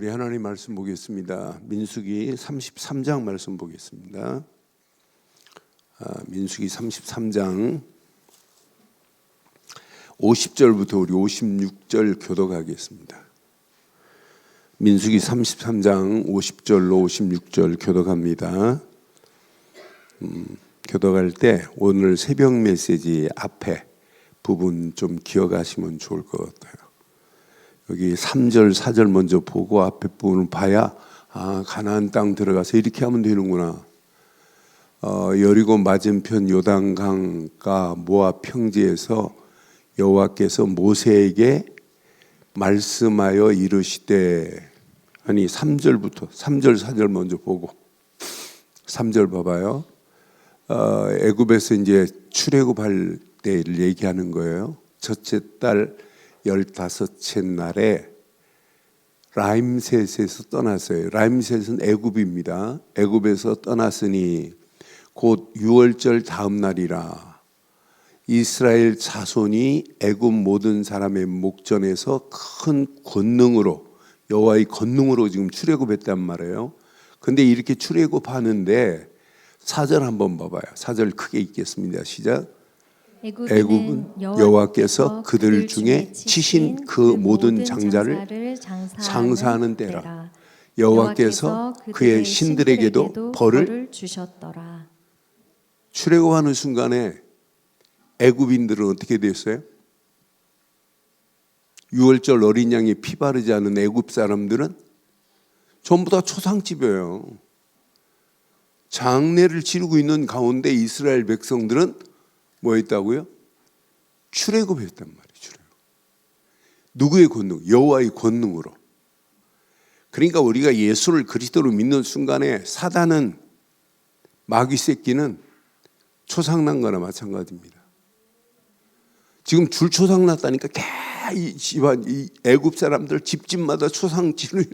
우리 하나님 말씀 보겠습니다. 민수기 33장 말씀 보겠습니다. 민수기 33장 50절부터 우리 56절 교독하겠습니다. 민수기 33장 50절로 56절 교독합니다. 교독할 때 오늘 새벽 메시지 앞에 부분 좀 기억하시면 좋을 것 같아요. 여기 3절, 4절 먼저 보고 앞에 부분을 봐야 가나안 땅 들어가서 이렇게 하면 되는구나. 여리고 맞은편 요단강가 모압 평지에서 여호와께서 모세에게 말씀하여 이르시되, 아니 3절, 4절 먼저 보고 3절 봐봐요. 애굽에서 이제 출애굽할 때를 얘기하는 거예요. 첫째 달 15째 날에 라임셋에서 떠났어요. 라임셋은 애굽입니다. 애굽에서 떠났으니 곧 6월절 다음 날이라 이스라엘 자손이 애굽 모든 사람의 목전에서 큰 권능으로, 여호와의 권능으로 지금 출애굽했단 말이에요. 근데 이렇게 출애굽하는데 4절 한번 봐봐요. 4절 크게 읽겠습니다. 시작. 애굽은 여호와께서 그들 중에 치신 그 모든 장자를 장사하는 때라. 여호와께서 그의 신들에게도 벌을 주셨더라. 출애굽하는 순간에 애굽인들은 어떻게 됐어요? 6월절 어린 양이 피 바르지 않은 애굽 사람들은 전부 다 초상집이에요. 장례를 치르고 있는 가운데 이스라엘 백성들은 뭐 했다고요? 출애굽했단 말이에요. 누구의 권능? 여호와의 권능으로. 그러니까 우리가 예수를 그리스도로 믿는 순간에 사단은, 마귀 새끼는 초상난 거나 마찬가지입니다. 지금 줄 초상났다니까 이 집안, 이 애굽 사람들 집집마다 초상 치르는,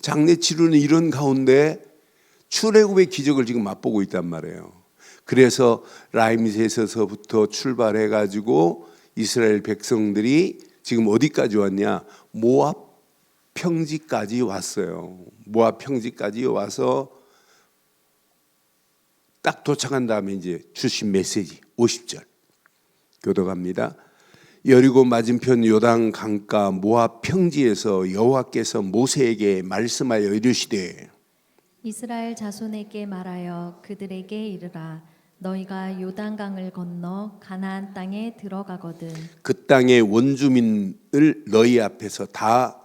장례 치르는 이런 가운데 출애굽의 기적을 지금 맛보고 있단 말이에요. 그래서 라임셋에서부터 출발해가지고 이스라엘 백성들이 지금 어디까지 왔냐? 모압 평지까지 왔어요. 모압 평지까지 와서 딱 도착한 다음에 이제 주신 메시지 50절 교독합니다. 여리고 맞은편 요단 강가 모압 평지에서 여호와께서 모세에게 말씀하여 이르시되, 이스라엘 자손에게 말하여 그들에게 이르라. 너희가 요단강을 건너 가나안 땅에 들어가거든 그 땅의 원주민을 너희 앞에서 다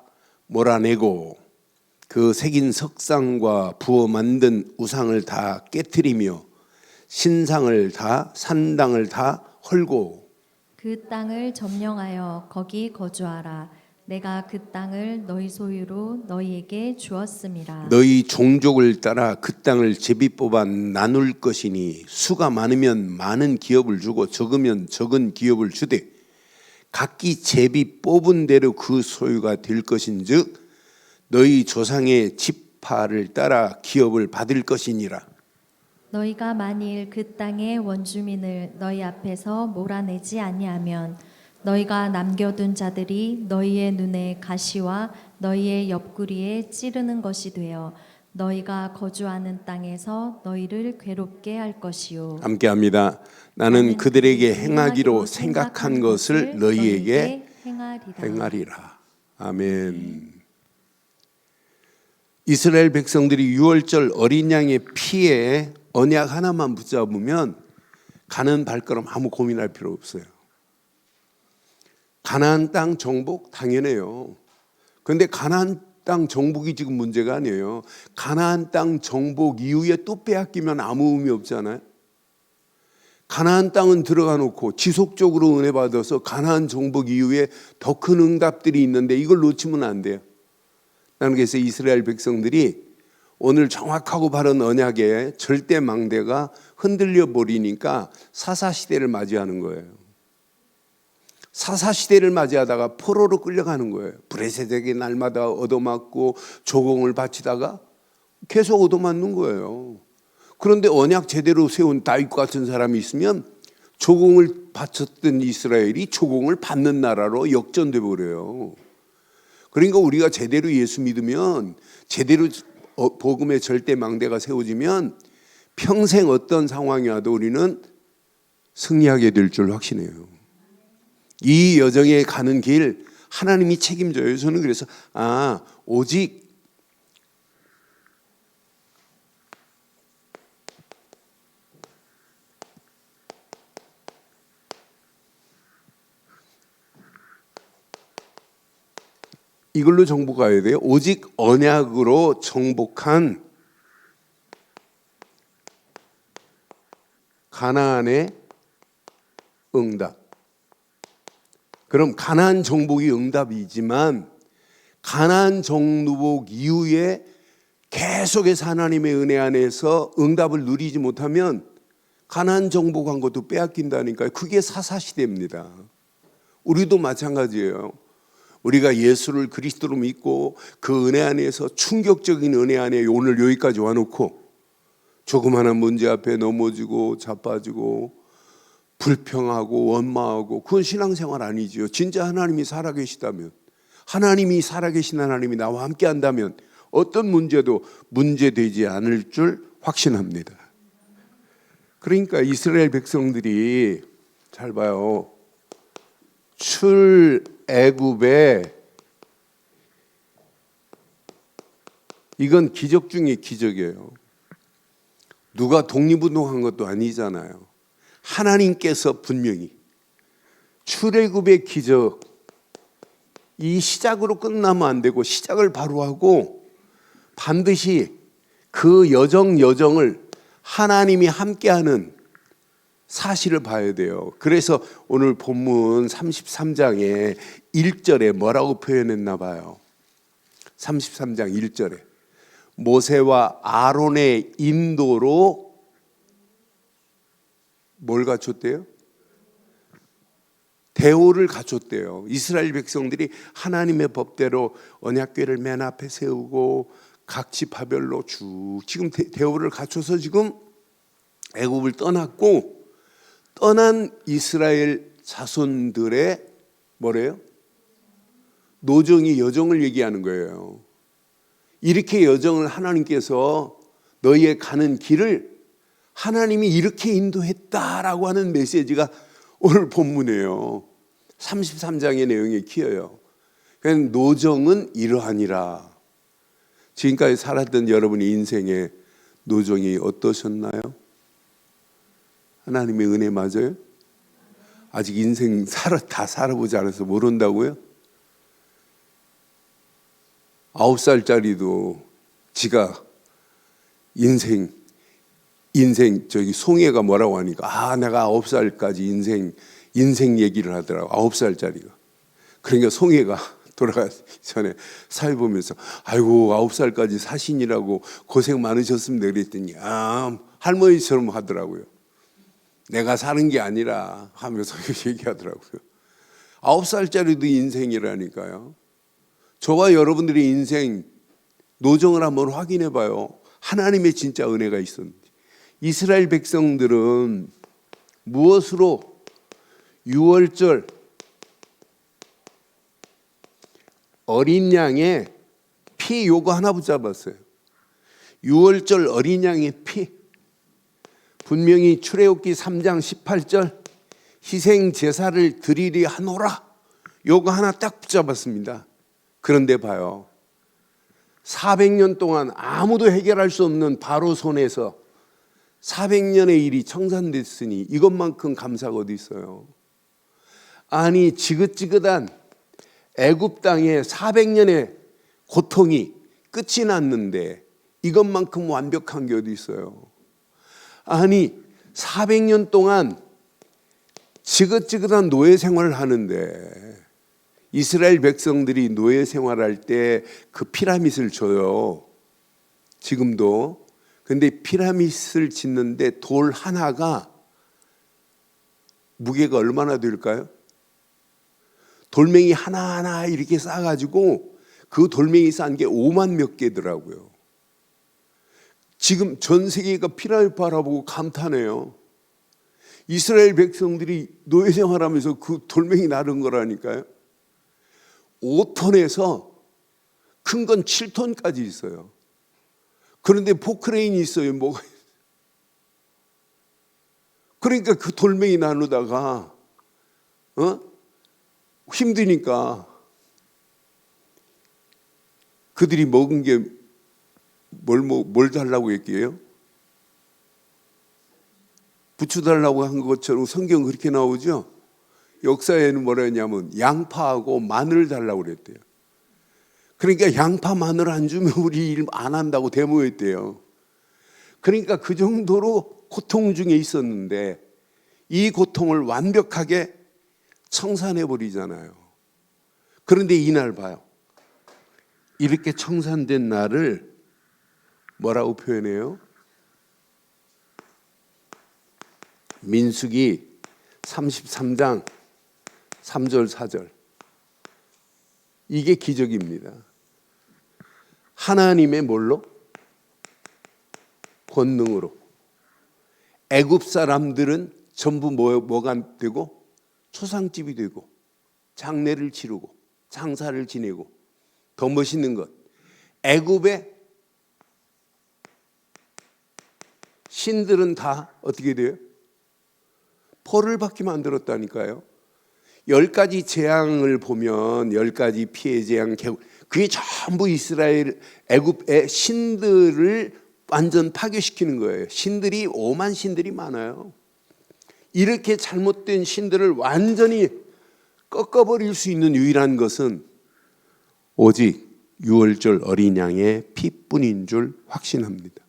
몰아내고 그 새긴 석상과 부어 만든 우상을 다 깨트리며 신상을 다, 산당을 다 헐고 그 땅을 점령하여 거기 거주하라. 내가 그 땅을 너희 소유로 너희에게 주었음이라. 너희 종족을 따라 그 땅을 제비 뽑아 나눌 것이니 수가 많으면 많은 기업을 주고 적으면 적은 기업을 주되 각기 제비 뽑은 대로 그 소유가 될 것인즉 너희 조상의 지파를 따라 기업을 받을 것이니라. 너희가 만일 그 땅의 원주민을 너희 앞에서 몰아내지 아니하면 너희가 남겨둔 자들이 너희의 눈에 가시와 너희의 옆구리에 찌르는 것이 되어 너희가 거주하는 땅에서 너희를 괴롭게 할 것이요. 함께합니다. 나는 그들에게 행하기로 생각한 것을 너희에게 행하리라. 아멘. 이스라엘 백성들이 6월절 어린 양의 피에 언약 하나만 붙잡으면 가는 발걸음 아무 고민할 필요 없어요. 가나안 땅 정복 당연해요. 그런데 가나안 땅 정복이 지금 문제가 아니에요. 가나안 땅 정복 이후에 또 빼앗기면 아무 의미 없잖아요. 가나안 땅은 들어가 놓고 지속적으로 은혜 받아서 가나안 정복 이후에 더 큰 응답들이 있는데 이걸 놓치면 안 돼요. 나는 그래서 이스라엘 백성들이 오늘 정확하고 바른 언약의 절대 망대가 흔들려 버리니까 사사시대를 맞이하는 거예요. 사사시대를 맞이하다가 포로로 끌려가는 거예요. 브레셋에게 날마다 얻어맞고 조공을 바치다가 계속 얻어맞는 거예요. 그런데 언약 제대로 세운 다윗 같은 사람이 있으면 조공을 바쳤던 이스라엘이 조공을 받는 나라로 역전돼 버려요. 그러니까 우리가 제대로 예수 믿으면, 제대로 복음의 절대 망대가 세워지면 평생 어떤 상황이 와도 우리는 승리하게 될 줄 확신해요. 이 여정에 가는 길 하나님이 책임져요. 저는 그래서 오직 이걸로 정복해야 돼요. 오직 언약으로 정복한 가나안의 응답. 그럼 가나안 정복이 응답이지만 가나안 정복 이후에 계속해서 하나님의 은혜 안에서 응답을 누리지 못하면 가나안 정복한 것도 빼앗긴다니까요. 그게 사사시대입니다. 우리도 마찬가지예요. 우리가 예수를 그리스도로 믿고 그 은혜 안에서 충격적인 은혜 안에 오늘 여기까지 와놓고 조그마한 문제 앞에 넘어지고 자빠지고 불평하고 원망하고 그건 신앙생활 아니지요. 진짜 하나님이 살아계시다면, 하나님이 살아계신 하나님이 나와 함께 한다면 어떤 문제도 문제되지 않을 줄 확신합니다. 그러니까 이스라엘 백성들이 잘 봐요. 출애굽에 이건 기적 중에 기적이에요. 누가 독립운동한 것도 아니잖아요. 하나님께서 분명히 출애굽의 기적, 이 시작으로 끝나면 안 되고 시작을 바로 하고 반드시 그 여정을 하나님이 함께하는 사실을 봐야 돼요. 그래서 오늘 본문 33장에 1절에 뭐라고 표현했나 봐요. 33장 1절에 모세와 아론의 인도로 뭘 갖췄대요? 대오를 갖췄대요. 이스라엘 백성들이 하나님의 법대로 언약궤를 맨 앞에 세우고 각 지파별로 쭉 지금 대오를 갖춰서 지금 애굽을 떠났고, 떠난 이스라엘 자손들의 뭐래요? 노정이 여정을 얘기하는 거예요. 이렇게 여정을 하나님께서 너희의 가는 길을 하나님이 이렇게 인도했다라고 하는 메시지가 오늘 본문이에요. 33장의 내용이 키어요. 그러니까 노정은 이러하니라. 지금까지 살았던 여러분의 인생의 노정이 어떠셨나요? 하나님의 은혜 맞아요? 아직 인생 다 살아보지 않아서 모른다고요? 9살짜리도 지가 인생 저기 송혜가 뭐라고 하니까 내가 9살까지 인생 얘기를 하더라고. 9살짜리가. 그러니까 송혜가 돌아가기 전에 사회 보면서 아이고 9살까지 사신이라고 고생 많으셨습니다 그랬더니 할머니처럼 하더라고요. 내가 사는 게 아니라 하면서 얘기하더라고요. 9살짜리도 인생이라니까요. 저와 여러분들의 인생 노정을 한번 확인해 봐요. 하나님의 진짜 은혜가 있었는지. 이스라엘 백성들은 무엇으로 6월절 어린 양의 피 요거 하나 붙잡았어요. 6월절 어린 양의 피. 분명히 출애굽기 3장 18절 희생 제사를 드리리 하노라. 요거 하나 딱 붙잡았습니다. 그런데 봐요. 400년 동안 아무도 해결할 수 없는 바로 손에서 400년의 일이 청산됐으니 이것만큼 감사가 어디 있어요? 아니 지긋지긋한 애굽 땅에 400년의 고통이 끝이 났는데 이것만큼 완벽한 게 어디 있어요? 아니 400년 동안 지긋지긋한 노예 생활을 하는데 이스라엘 백성들이 노예 생활할 때 그 피라밋을 줘요. 지금도. 근데 피라밋을 짓는데 돌 하나가 무게가 얼마나 될까요? 돌멩이 하나하나 이렇게 쌓아가지고 그 돌멩이 쌓은 게 5만 몇 개더라고요. 지금 전 세계가 피라밋 바라보고 감탄해요. 이스라엘 백성들이 노예 생활하면서 그 돌멩이 나른 거라니까요. 5톤에서 큰 건 7톤까지 있어요. 그런데 포크레인이 있어요. 뭐가 그러니까 그 돌멩이 나누다가 힘드니까 그들이 먹은 게 뭘 달라고 했게요? 부추 달라고 한 것처럼 성경 그렇게 나오죠. 역사에는 뭐라 했냐면 양파하고 마늘 달라고 그랬대요. 그러니까 양파 마늘 안 주면 우리 일 안 한다고 데모했대요. 그러니까 그 정도로 고통 중에 있었는데 이 고통을 완벽하게 청산해 버리잖아요. 그런데 이날 봐요. 이렇게 청산된 날을 뭐라고 표현해요? 민수기 33장 3절 4절. 이게 기적입니다. 하나님의 뭘로? 권능으로. 애굽 사람들은 전부 뭐가 되고? 초상집이 되고 장례를 치르고 장사를 지내고, 더 멋있는 것, 애굽의 신들은 다 어떻게 돼요? 벌을 받게 만들었다니까요. 10가지 재앙을 보면 10가지 피해 재앙, 그게 전부 이스라엘 애굽의 신들을 완전 파괴시키는 거예요. 신들이 오만 신들이 많아요. 이렇게 잘못된 신들을 완전히 꺾어버릴 수 있는 유일한 것은 오직 유월절 어린 양의 피뿐인 줄 확신합니다.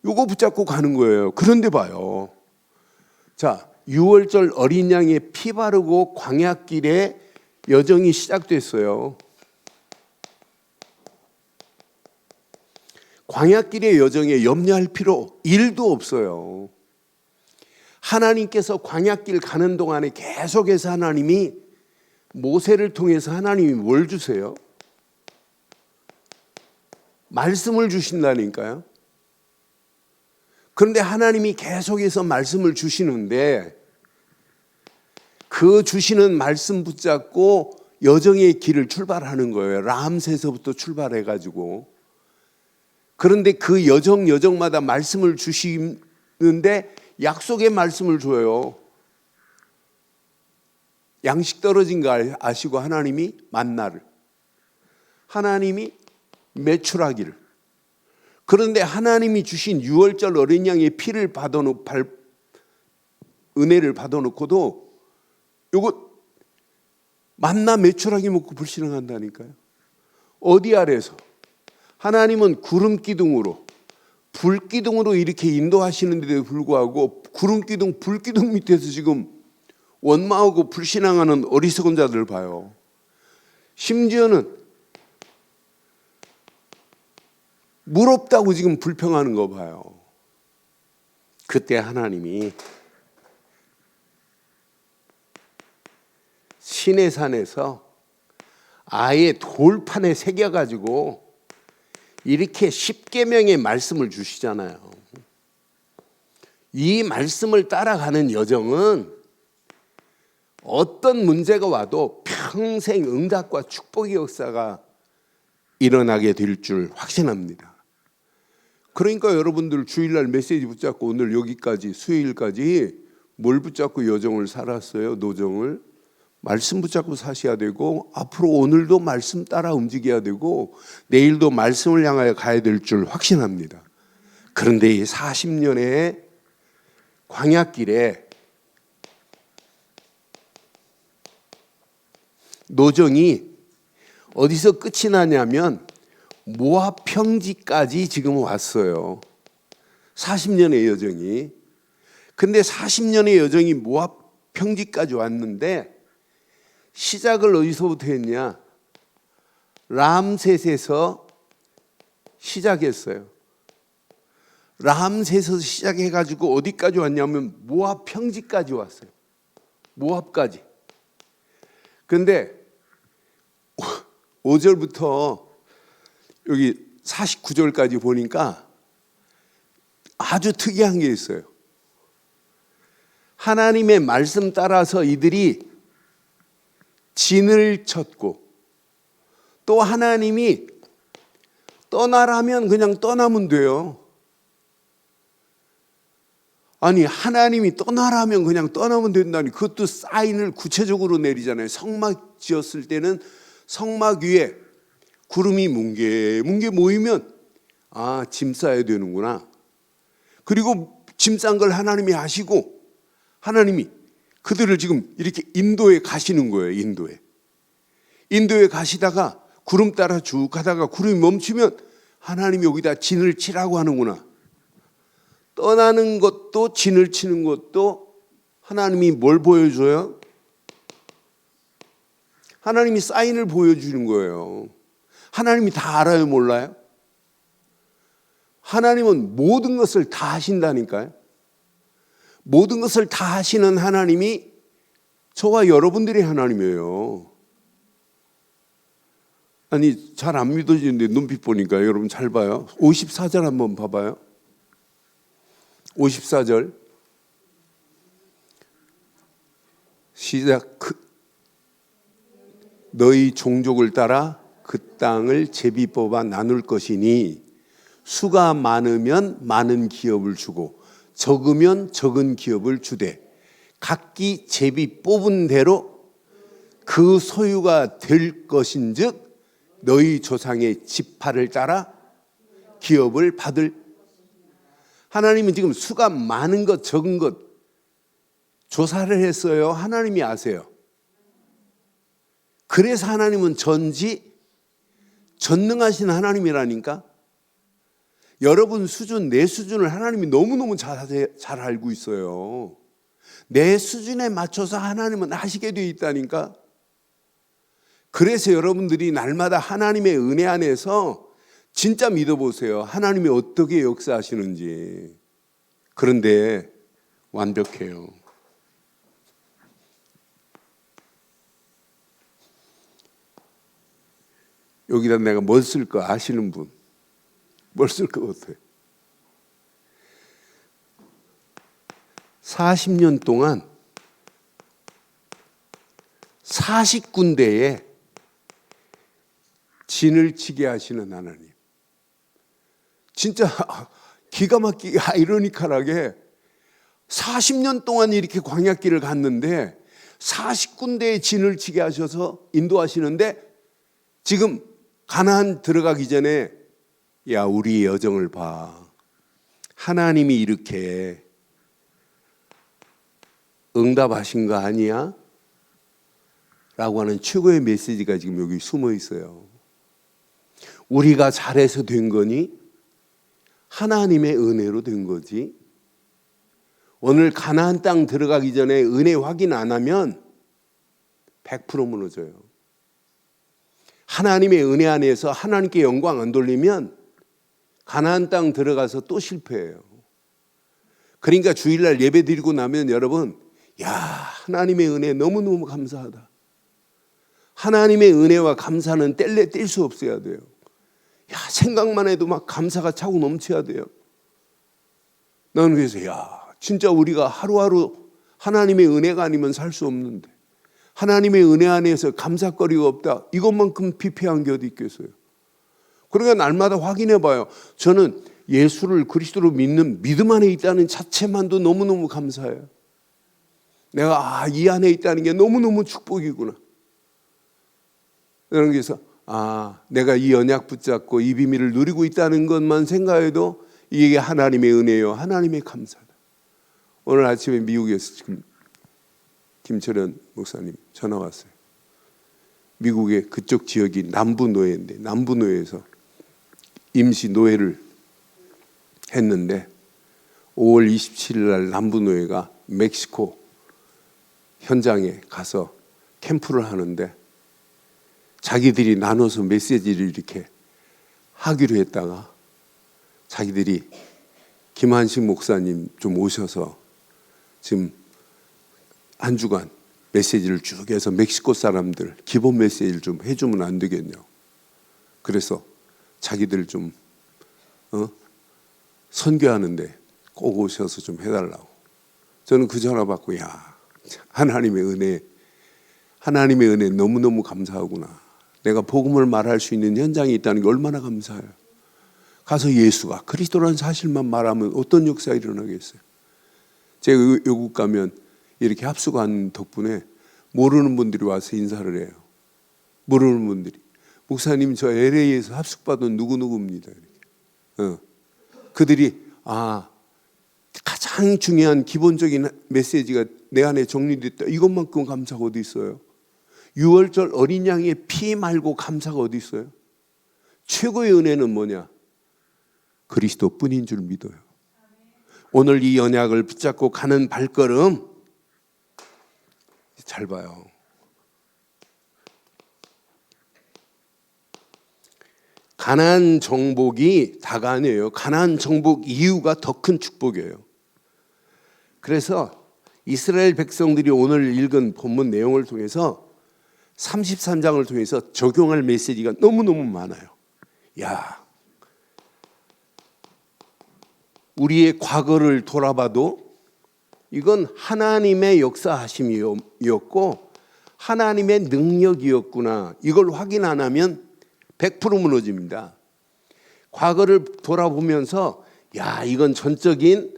이거 붙잡고 가는 거예요. 그런데 봐요. 자, 유월절 어린 양의 피 바르고 광야길에 여정이 시작됐어요. 광야길의 여정에 염려할 필요 1도 없어요. 하나님께서 광야길 가는 동안에 계속해서 하나님이 모세를 통해서 하나님이 뭘 주세요? 말씀을 주신다니까요. 그런데 하나님이 계속해서 말씀을 주시는데 그 주시는 말씀 붙잡고 여정의 길을 출발하는 거예요. 람세서부터 출발해가지고. 그런데 그 여정마다 말씀을 주시는데 약속의 말씀을 줘요. 양식 떨어진 거 아시고 하나님이 만나를, 하나님이 매출하기를. 그런데 하나님이 주신 유월절 어린 양의 피를 은혜를 받아놓고도 이거 만나 매출하기 먹고 불신앙한다니까요. 어디 아래서? 하나님은 구름 기둥으로, 불 기둥으로 이렇게 인도하시는데도 불구하고 구름 기둥, 불 기둥 밑에서 지금 원망하고 불신앙하는 어리석은 자들 봐요. 심지어는 물 없다고 지금 불평하는 거 봐요. 그때 하나님이 시내산에서 아예 돌판에 새겨가지고 이렇게 10계명의 말씀을 주시잖아요. 이 말씀을 따라가는 여정은 어떤 문제가 와도 평생 응답과 축복의 역사가 일어나게 될 줄 확신합니다. 그러니까 여러분들 주일날 메시지 붙잡고 오늘 여기까지 수요일까지 뭘 붙잡고 여정을 살았어요? 노정을. 말씀 붙잡고 사셔야 되고 앞으로 오늘도 말씀 따라 움직여야 되고 내일도 말씀을 향하여 가야 될 줄 확신합니다. 그런데 이 40년의 광야길에 노정이 어디서 끝이 나냐면 모압 평지까지 지금 왔어요. 40년의 여정이. 근데 40년의 여정이 모압 평지까지 왔는데 시작을 어디서부터 했냐? 람셋에서 시작했어요. 람셋에서 시작해가지고 어디까지 왔냐면 모압 평지까지 왔어요. 모압까지. 근데 5절부터 여기 49절까지 보니까 아주 특이한 게 있어요. 하나님의 말씀 따라서 이들이 진을 쳤고 또 하나님이 떠나라면 그냥 떠나면 돼요. 아니, 하나님이 떠나라면 그냥 떠나면 된다니, 그것도 사인을 구체적으로 내리잖아요. 성막 지었을 때는 성막 위에 구름이 뭉게뭉게 모이면 짐 싸야 되는구나. 그리고 짐 싼 걸 하나님이 아시고 하나님이 그들을 지금 이렇게 인도에 가시는 거예요. 인도에 가시다가 구름 따라 쭉 가다가 구름이 멈추면 하나님이 여기다 진을 치라고 하는구나. 떠나는 것도 진을 치는 것도 하나님이 뭘 보여줘요? 하나님이 사인을 보여주는 거예요. 하나님이 다 알아요, 몰라요? 하나님은 모든 것을 다 하신다니까요. 모든 것을 다 하시는 하나님이 저와 여러분들의 하나님이에요. 아니, 잘 안 믿어지는데 눈빛 보니까 여러분 잘 봐요. 54절 한번 봐봐요. 54절 시작. 너희 종족을 따라 그 땅을 제비 뽑아 나눌 것이니 수가 많으면 많은 기업을 주고 적으면 적은 기업을 주되 각기 제비 뽑은 대로 그 소유가 될 것인즉 너희 조상의 지파를 따라 기업을 받을. 하나님은 지금 수가 많은 것 적은 것 조사를 했어요. 하나님이 아세요. 그래서 하나님은 전능하신 하나님이라니까. 여러분 수준, 내 수준을 하나님이 너무너무 잘 알고 있어요. 내 수준에 맞춰서 하나님은 하시게 되어 있다니까. 그래서 여러분들이 날마다 하나님의 은혜 안에서 진짜 믿어보세요. 하나님이 어떻게 역사하시는지. 그런데 완벽해요. 여기다 내가 뭘 쓸 거 아시는 분? 뭘 쓸 것 같아요? 40년 동안 40군데에 진을 치게 하시는 하나님. 진짜 기가 막히게 아이러니컬하게 40년 동안 이렇게 광야길을 갔는데 40군데에 진을 치게 하셔서 인도하시는데 지금 가나안 들어가기 전에 야, 우리 여정을 봐. 하나님이 이렇게 응답하신 거 아니야? 라고 하는 최고의 메시지가 지금 여기 숨어 있어요. 우리가 잘해서 된 거니? 하나님의 은혜로 된 거지. 오늘 가나안 땅 들어가기 전에 은혜 확인 안 하면 100% 무너져요. 하나님의 은혜 안에서 하나님께 영광 안 돌리면 가나안 땅 들어가서 또 실패해요. 그러니까 주일날 예배 드리고 나면 여러분, 야, 하나님의 은혜 너무너무 감사하다. 하나님의 은혜와 감사는 뗄 수 없어야 돼요. 야, 생각만 해도 막 감사가 차고 넘쳐야 돼요. 나는 그래서 진짜 우리가 하루하루 하나님의 은혜가 아니면 살 수 없는데 하나님의 은혜 안에서 감사거리가 없다. 이것만큼 피폐한 게 어디 있겠어요. 그러니까 날마다 확인해 봐요. 저는 예수를 그리스도로 믿는 믿음 안에 있다는 자체만도 너무너무 감사해요. 내가 이 안에 있다는 게 너무너무 축복이구나. 그래서 내가 이 언약 붙잡고 이 비밀을 누리고 있다는 것만 생각해도 이게 하나님의 은혜요, 하나님의 감사다. 오늘 아침에 미국에서 지금 김철현 목사님 전화 왔어요. 미국의 그쪽 지역이 남부노예인데 남부노예에서 임시 노예를 했는데 5월 27일 날 남부노예가 멕시코 현장에 가서 캠프를 하는데 자기들이 나눠서 메시지를 이렇게 하기로 했다가 자기들이 김한식 목사님 좀 오셔서 지금 한 주간 메시지를 쭉 해서 멕시코 사람들 기본 메시지를 좀 해주면 안 되겠냐고. 그래서 자기들 좀 선교하는데 꼭 오셔서 좀 해달라고. 저는 그 전화 받고 하나님의 은혜 너무너무 감사하구나. 내가 복음을 말할 수 있는 현장에 있다는 게 얼마나 감사해요. 가서 예수가 그리스도라는 사실만 말하면 어떤 역사가 일어나겠어요? 제가 외국 가면 이렇게 합숙한 덕분에 모르는 분들이 와서 인사를 해요. 모르는 분들이. 목사님, 저 LA에서 합숙받은 누구누구입니다. 이렇게. 그들이 가장 중요한 기본적인 메시지가 내 안에 정리됐다. 이것만큼 감사가 어디 있어요? 6월절 어린 양의 피 말고 감사가 어디 있어요? 최고의 은혜는 뭐냐? 그리스도뿐인 줄 믿어요. 오늘 이 언약을 붙잡고 가는 발걸음 잘 봐요. 가나안 정복이 다가 아니에요. 가나안 정복 이후가 더 큰 축복이에요. 그래서 이스라엘 백성들이 오늘 읽은 본문 내용을 통해서 33장을 통해서 적용할 메시지가 너무너무 많아요. 야, 우리의 과거를 돌아봐도 이건 하나님의 역사하심이었고 하나님의 능력이었구나. 이걸 확인 안 하면 100% 무너집니다. 과거를 돌아보면서 야, 이건 전적인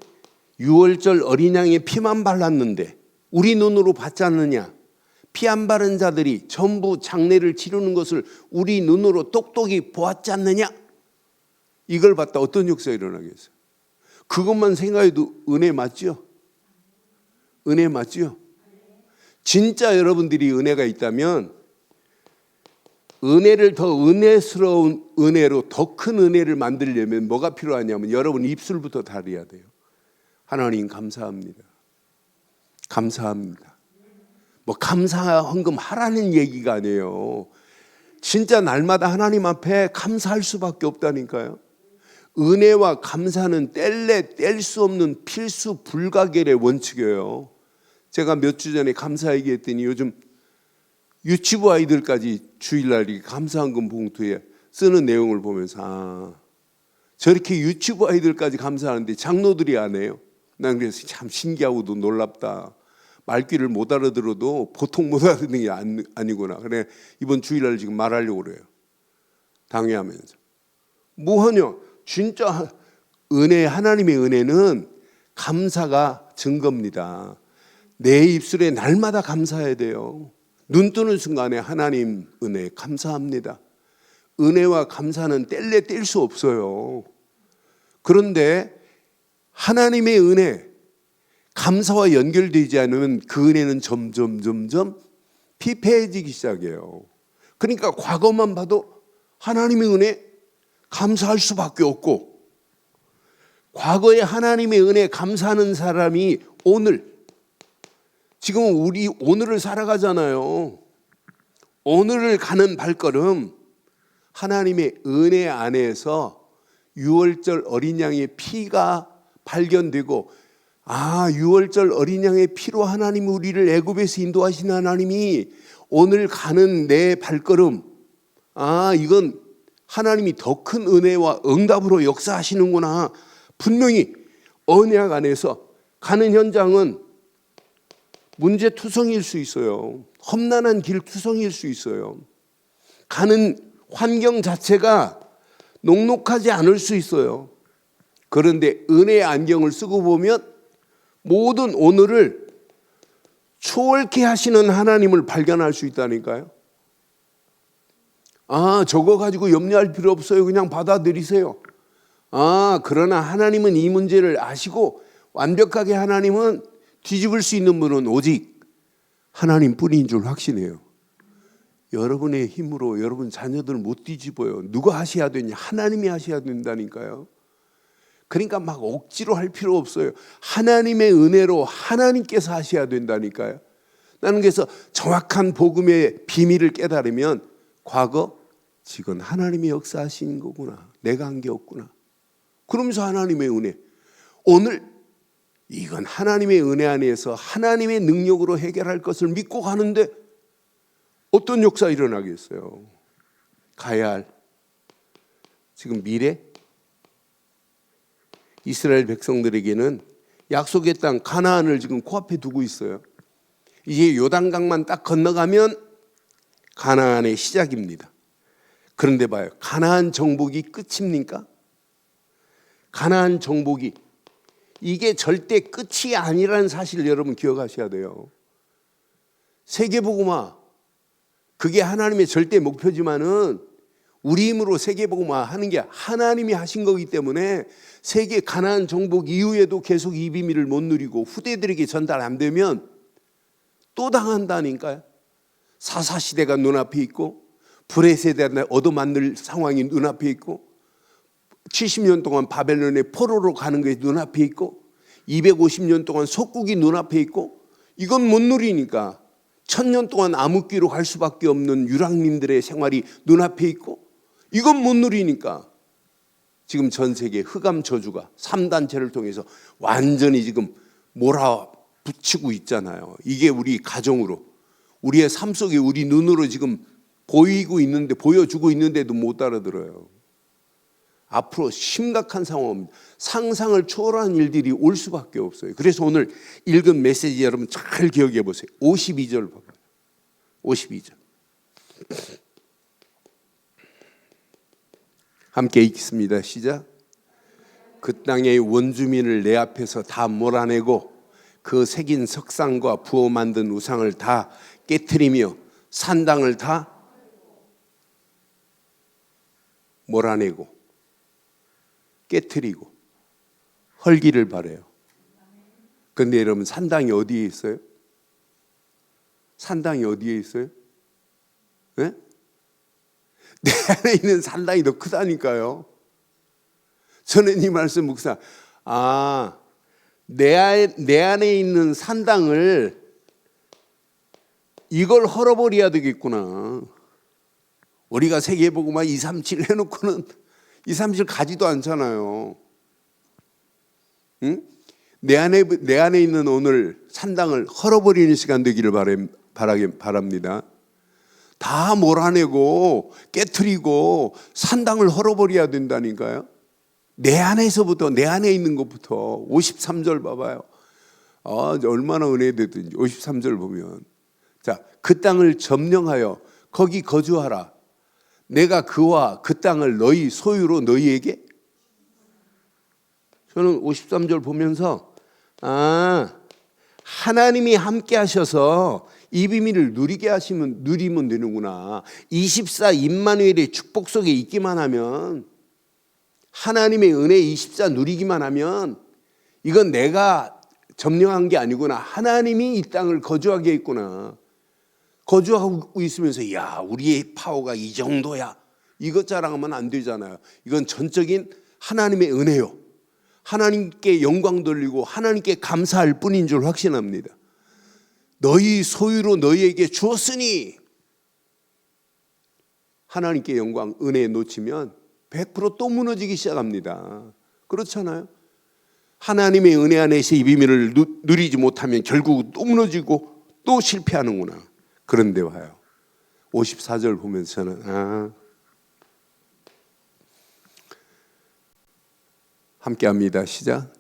6월절 어린 양의 피만 발랐는데 우리 눈으로 봤지 않느냐? 피 안 바른 자들이 전부 장례를 치르는 것을 우리 눈으로 똑똑히 보았지 않느냐? 이걸 봤다 어떤 역사가 일어나겠어요? 그것만 생각해도 은혜 맞죠? 은혜 맞죠? 진짜 여러분들이 은혜가 있다면 은혜를 더 은혜스러운 은혜로 더 큰 은혜를 만들려면 뭐가 필요하냐면 여러분 입술부터 달아야 돼요. 하나님 감사합니다. 감사합니다. 뭐 감사 헌금 하라는 얘기가 아니에요. 진짜 날마다 하나님 앞에 감사할 수밖에 없다니까요. 은혜와 감사는 뗄래 뗄 수 없는 필수 불가결의 원칙이에요. 제가 몇 주 전에 감사 얘기했더니 요즘 유치부 아이들까지 주일날 감사헌금 봉투에 쓰는 내용을 보면서 저렇게 유치부 아이들까지 감사하는데 장로들이 안 해요. 난 그래서 참 신기하고도 놀랍다. 말귀를 못 알아들어도 보통 못 알아듣는 게 아니구나. 그래 이번 주일날 지금 말하려고 그래요. 당회하면서. 뭐하냐? 진짜 은혜, 하나님의 은혜는 감사가 증거입니다. 내 입술에 날마다 감사해야 돼요. 눈 뜨는 순간에 하나님 은혜 감사합니다. 은혜와 감사는 뗄래 뗄 수 없어요. 그런데 하나님의 은혜, 감사와 연결되지 않으면 그 은혜는 점점 피폐해지기 시작해요. 그러니까 과거만 봐도 하나님의 은혜 감사할 수밖에 없고 과거에 하나님의 은혜 감사하는 사람이 오늘 지금 우리 오늘을 살아가잖아요. 오늘을 가는 발걸음 하나님의 은혜 안에서 6월절 어린 양의 피가 발견되고 6월절 어린 양의 피로 하나님이 우리를 애굽에서 인도하신 하나님이 오늘 가는 내 발걸음 이건 하나님이 더 큰 은혜와 응답으로 역사하시는구나. 분명히 언약 안에서 가는 현장은 문제투성일 수 있어요. 험난한 길투성일 수 있어요. 가는 환경 자체가 녹록하지 않을 수 있어요. 그런데 은혜의 안경을 쓰고 보면 모든 오늘을 초월케 하시는 하나님을 발견할 수 있다니까요. 저거 가지고 염려할 필요 없어요. 그냥 받아들이세요. 그러나 하나님은 이 문제를 아시고 완벽하게 하나님은 뒤집을 수 있는 분은 오직 하나님뿐인 줄 확신해요. 여러분의 힘으로 여러분 자녀들을 못 뒤집어요. 누가 하셔야 되냐? 하나님이 하셔야 된다니까요. 그러니까 막 억지로 할 필요 없어요. 하나님의 은혜로 하나님께서 하셔야 된다니까요. 나는 그래서 정확한 복음의 비밀을 깨달으면 과거, 지금 하나님이 역사하신 거구나. 내가 한 게 없구나. 그러면서 하나님의 은혜. 오늘 이건 하나님의 은혜 안에서 하나님의 능력으로 해결할 것을 믿고 가는데 어떤 역사가 일어나겠어요? 가야 할 지금 미래? 이스라엘 백성들에게는 약속의 땅 가나안을 지금 코앞에 두고 있어요. 이제 요단강만 딱 건너가면 가나안의 시작입니다. 그런데 봐요. 가나안 정복이 끝입니까? 가나안 정복이 이게 절대 끝이 아니라는 사실을 여러분 기억하셔야 돼요. 세계복음화 그게 하나님의 절대 목표지만은 우리 힘으로 세계복음화 하는 게 하나님이 하신 거기 때문에 세계 가나안 정복 이후에도 계속 이 비밀을 못 누리고 후대들에게 전달 안 되면 또 당한다니까요. 사사시대가 눈앞에 있고 불의 세대가 얻어맞는 상황이 눈앞에 있고 70년 동안 바벨론의 포로로 가는 게 눈앞에 있고 250년 동안 속국이 눈앞에 있고 이건 못 누리니까 1000년 동안 암흑기로 갈 수밖에 없는 유랑민들의 생활이 눈앞에 있고 이건 못 누리니까 지금 전 세계 흑암 저주가 3단체를 통해서 완전히 지금 몰아붙이고 있잖아요. 이게 우리 가정으로 우리의 삶 속에 우리 눈으로 지금 보이고 있는데 보여주고 있는데도 못 알아들어요. 앞으로 심각한 상황입니다. 상상을 초월한 일들이 올 수밖에 없어요. 그래서 오늘 읽은 메시지 여러분 잘 기억해 보세요. 52절 봐봐요. 52절. 함께 읽겠습니다. 시작. 그 땅의 원주민을 내 앞에서 다 몰아내고 그 새긴 석상과 부어 만든 우상을 다 깨트리며 산당을 다 몰아내고 깨트리고 헐기를 바래요. 그런데 여러분 산당이 어디에 있어요? 산당이 어디에 있어요? 네? 내 안에 있는 산당이 더 크다니까요. 저는 이 말씀 묵상 내 안에 있는 산당을 이걸 헐어버려야 되겠구나. 우리가 세계복음화 237 해놓고는 237 가지도 않잖아요. 응? 내 안에 있는 오늘 산당을 헐어버리는 시간 되기를 바랍니다. 다 몰아내고 깨트리고 산당을 헐어버려야 된다니까요. 내 안에서부터 내 안에 있는 것부터 53절 봐봐요. 얼마나 은혜되든지 53절 보면 자, 그 땅을 점령하여 거기 거주하라. 내가 그와 그 땅을 너희 소유로 너희에게 저는 53절 보면서 하나님이 함께 하셔서 이 비밀을 누리면 되는구나. 24 임마누엘의 축복 속에 있기만 하면 하나님의 은혜 24 누리기만 하면 이건 내가 점령한 게 아니구나. 하나님이 이 땅을 거주하게 했구나. 거주하고 있으면서 야 우리의 파워가 이 정도야. 이것 자랑하면 안 되잖아요. 이건 전적인 하나님의 은혜요. 하나님께 영광 돌리고 하나님께 감사할 뿐인 줄 확신합니다. 너희 소유로 너희에게 주었으니 하나님께 영광 은혜 놓치면 100% 또 무너지기 시작합니다. 그렇잖아요. 하나님의 은혜 안에서 이 비밀을 누리지 못하면 결국 또 무너지고 또 실패하는구나. 그런데 와요. 54절 보면서 저는 함께합니다. 시작.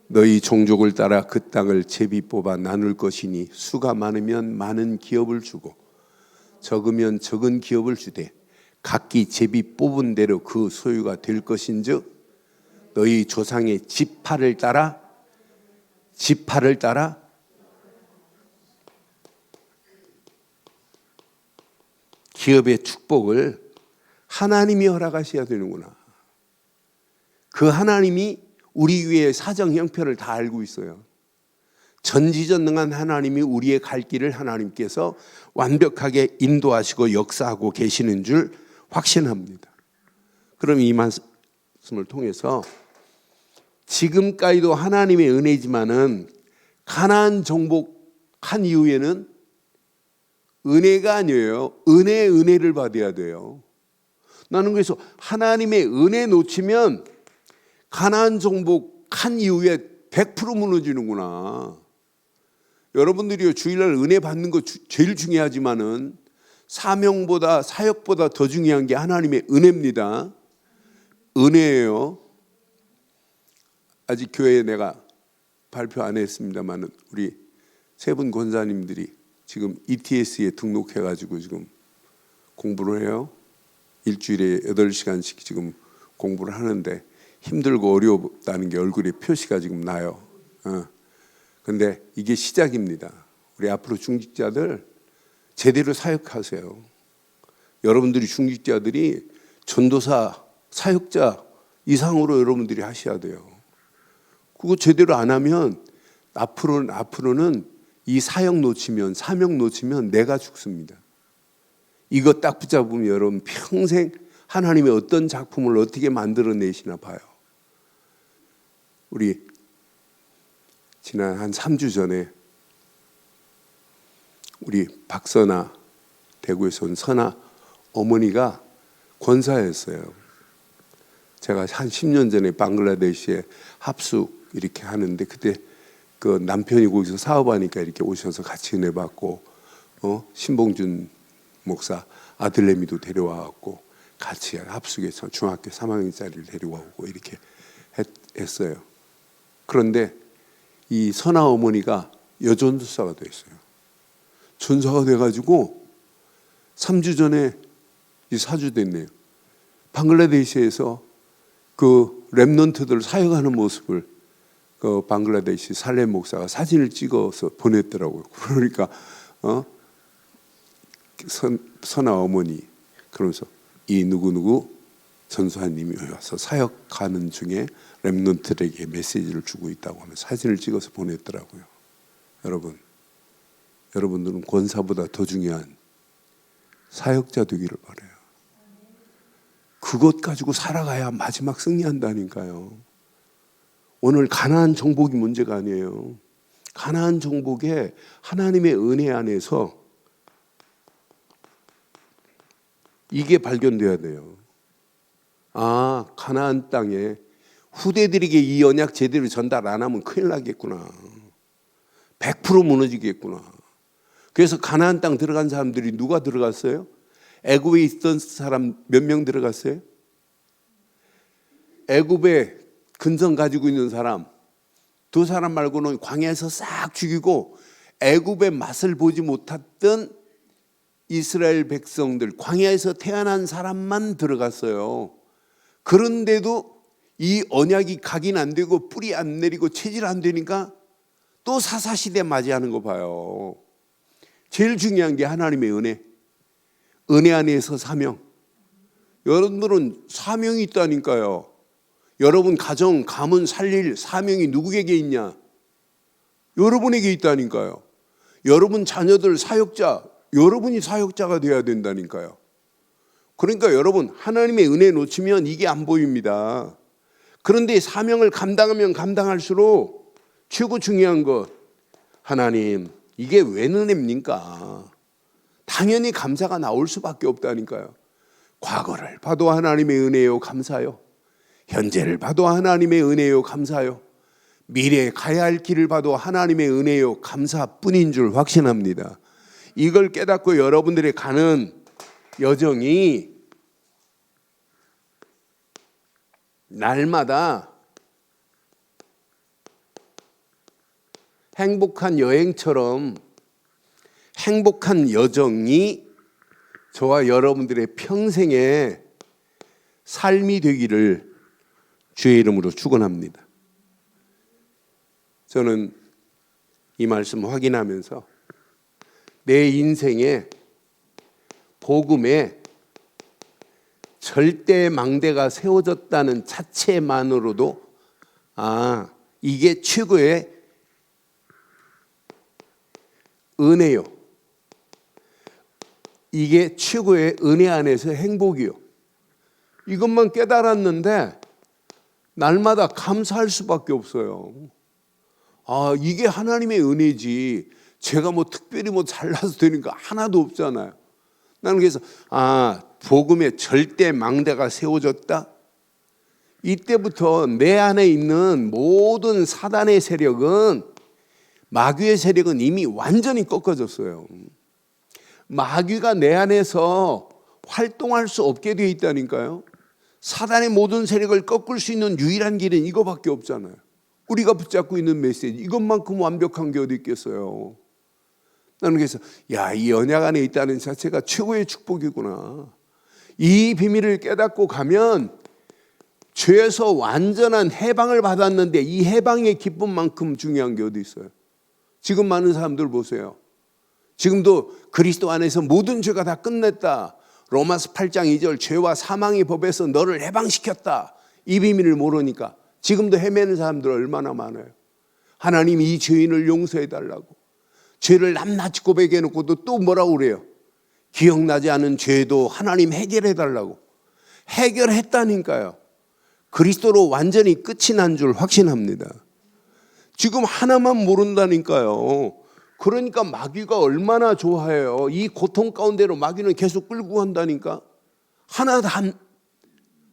너희 종족을 따라 그 땅을 제비 뽑아 나눌 것이니 수가 많으면 많은 기업을 주고 적으면 적은 기업을 주되 각기 제비 뽑은 대로 그 소유가 될 것인즉 너희 조상의 지파를 따라 기업의 축복을 하나님이 허락하셔야 되는구나. 그 하나님이 우리 위에 사정 형편을 다 알고 있어요. 전지전능한 하나님이 우리의 갈 길을 하나님께서 완벽하게 인도하시고 역사하고 계시는 줄 확신합니다. 그럼 이 말씀을 통해서 지금까지도 하나님의 은혜지만은 가나안 정복한 이후에는 은혜가 아니에요. 은혜를 받아야 돼요. 나는 그래서 하나님의 은혜 놓치면 가나안 정복한 이후에 100% 무너지는구나. 여러분들이 주일날 은혜 받는 거 제일 중요하지만은 사명보다 사역보다 더 중요한 게 하나님의 은혜입니다. 은혜예요. 아직 교회에 내가 발표 안 했습니다만은 우리 세 분 권사님들이 지금 ETS에 등록해가지고 지금 공부를 해요. 일주일에 8시간씩 지금 공부를 하는데 힘들고 어렵다는 게 얼굴에 표시가 지금 나요. 근데 이게 시작입니다. 우리 앞으로 중직자들 제대로 사역하세요. 여러분들이 중직자들이 전도사, 사역자 이상으로 여러분들이 하셔야 돼요. 그거 제대로 안 하면 앞으로는 이 사역 놓치면, 사명 놓치면 내가 죽습니다. 이거 딱 붙잡으면 여러분 평생 하나님의 어떤 작품을 어떻게 만들어내시나 봐요. 우리 지난 한 3주 전에 우리 박선아, 대구에서 온 선아 어머니가 권사였어요. 제가 한 10년 전에 방글라데시에 합숙 이렇게 하는데 그때 그 남편이 거기서 사업하니까 이렇게 오셔서 같이 은혜 받고 신봉준 목사 아들내미도 데려와갖고 같이 합숙해서 중학교 3학년짜리를 데려와오고 이렇게 했어요. 그런데 이 선아 어머니가 여전도사가 됐어요. 전사가 돼가지고 3주 전에 4주 됐네요. 방글라데시에서 그 렘넌트들 사역하는 모습을 그 방글라데시 살렘 목사가 사진을 찍어서 보냈더라고요. 그러니까 선아 어머니 그러면서 이 누구누구 전수하님이 와서 사역하는 중에 렘넌트들에게 메시지를 주고 있다고 하면 사진을 찍어서 보냈더라고요. 여러분들은 권사보다 더 중요한 사역자 되기를 바라요. 그것 가지고 살아가야 마지막 승리한다니까요. 오늘 가나안 정복이 문제가 아니에요. 가나안 정복에 하나님의 은혜 안에서 이게 발견돼야 돼요. 아, 가나안 땅에 후대들에게 이 언약 제대로 전달 안 하면 큰일 나겠구나. 100% 무너지겠구나. 그래서 가나안 땅 들어간 사람들이 누가 들어갔어요? 애굽에 있던 사람 몇 명 들어갔어요? 애굽에 근성 가지고 있는 사람 두 사람 말고는 광야에서 싹 죽이고 애굽의 맛을 보지 못했던 이스라엘 백성들, 광야에서 태어난 사람만 들어갔어요. 그런데도 이 언약이 각인 안 되고 뿌리 안 내리고 체질 안 되니까 또 사사시대 맞이하는 거 봐요. 제일 중요한 게 하나님의 은혜 안에서 사명. 여러분들은 사명이 있다니까요. 여러분 가정, 가문 살릴 사명이 누구에게 있냐? 여러분에게 있다니까요. 여러분 자녀들 사역자, 여러분이 사역자가 되어야 된다니까요. 그러니까 여러분 하나님의 은혜 놓치면 이게 안 보입니다. 그런데 사명을 감당하면 감당할수록 최고 중요한 것, 하나님 이게 웬 은혜입니까? 당연히 감사가 나올 수밖에 없다니까요. 과거를 봐도 하나님의 은혜요 감사요. 현재를 봐도 하나님의 은혜요 감사요. 미래에 가야 할 길을 봐도 하나님의 은혜요 감사뿐인 줄 확신합니다. 이걸 깨닫고 여러분들이 가는 여정이 날마다 행복한 여행처럼 행복한 여정이 저와 여러분들의 평생의 삶이 되기를 주의 이름으로 축원합니다. 저는 이 말씀 확인하면서 내 인생에 복음에 절대 망대가 세워졌다는 자체만으로도 이게 최고의 은혜요. 이게 최고의 은혜 안에서 행복이요. 이것만 깨달았는데 날마다 감사할 수밖에 없어요. 이게 하나님의 은혜지. 제가 특별히 잘나서 되니까 하나도 없잖아요. 나는 그래서 복음에 절대 망대가 세워졌다. 이때부터 내 안에 있는 모든 사단의 세력은, 마귀의 세력은 이미 완전히 꺾어졌어요. 마귀가 내 안에서 활동할 수 없게 되어 있다니까요. 사단의 모든 세력을 꺾을 수 있는 유일한 길은 이거밖에 없잖아요. 우리가 붙잡고 있는 메시지, 이것만큼 완벽한 게 어디 있겠어요. 나는 그래서 이 언약 안에 있다는 자체가 최고의 축복이구나. 이 비밀을 깨닫고 가면 죄에서 완전한 해방을 받았는데 이 해방의 기쁨만큼 중요한 게 어디 있어요? 지금 많은 사람들 보세요. 지금도 그리스도 안에서 모든 죄가 다 끝냈다. 로마서 8장 2절 죄와 사망의 법에서 너를 해방시켰다. 이 비밀을 모르니까 지금도 헤매는 사람들 얼마나 많아요. 하나님이 이 죄인을 용서해달라고. 죄를 낱낱이 고백해놓고도 또 뭐라고 그래요? 기억나지 않은 죄도 하나님 해결해달라고. 해결했다니까요. 그리스도로 완전히 끝이 난 줄 확신합니다. 지금 하나만 모른다니까요. 그러니까 마귀가 얼마나 좋아해요. 이 고통 가운데로 마귀는 계속 끌고 간다니까.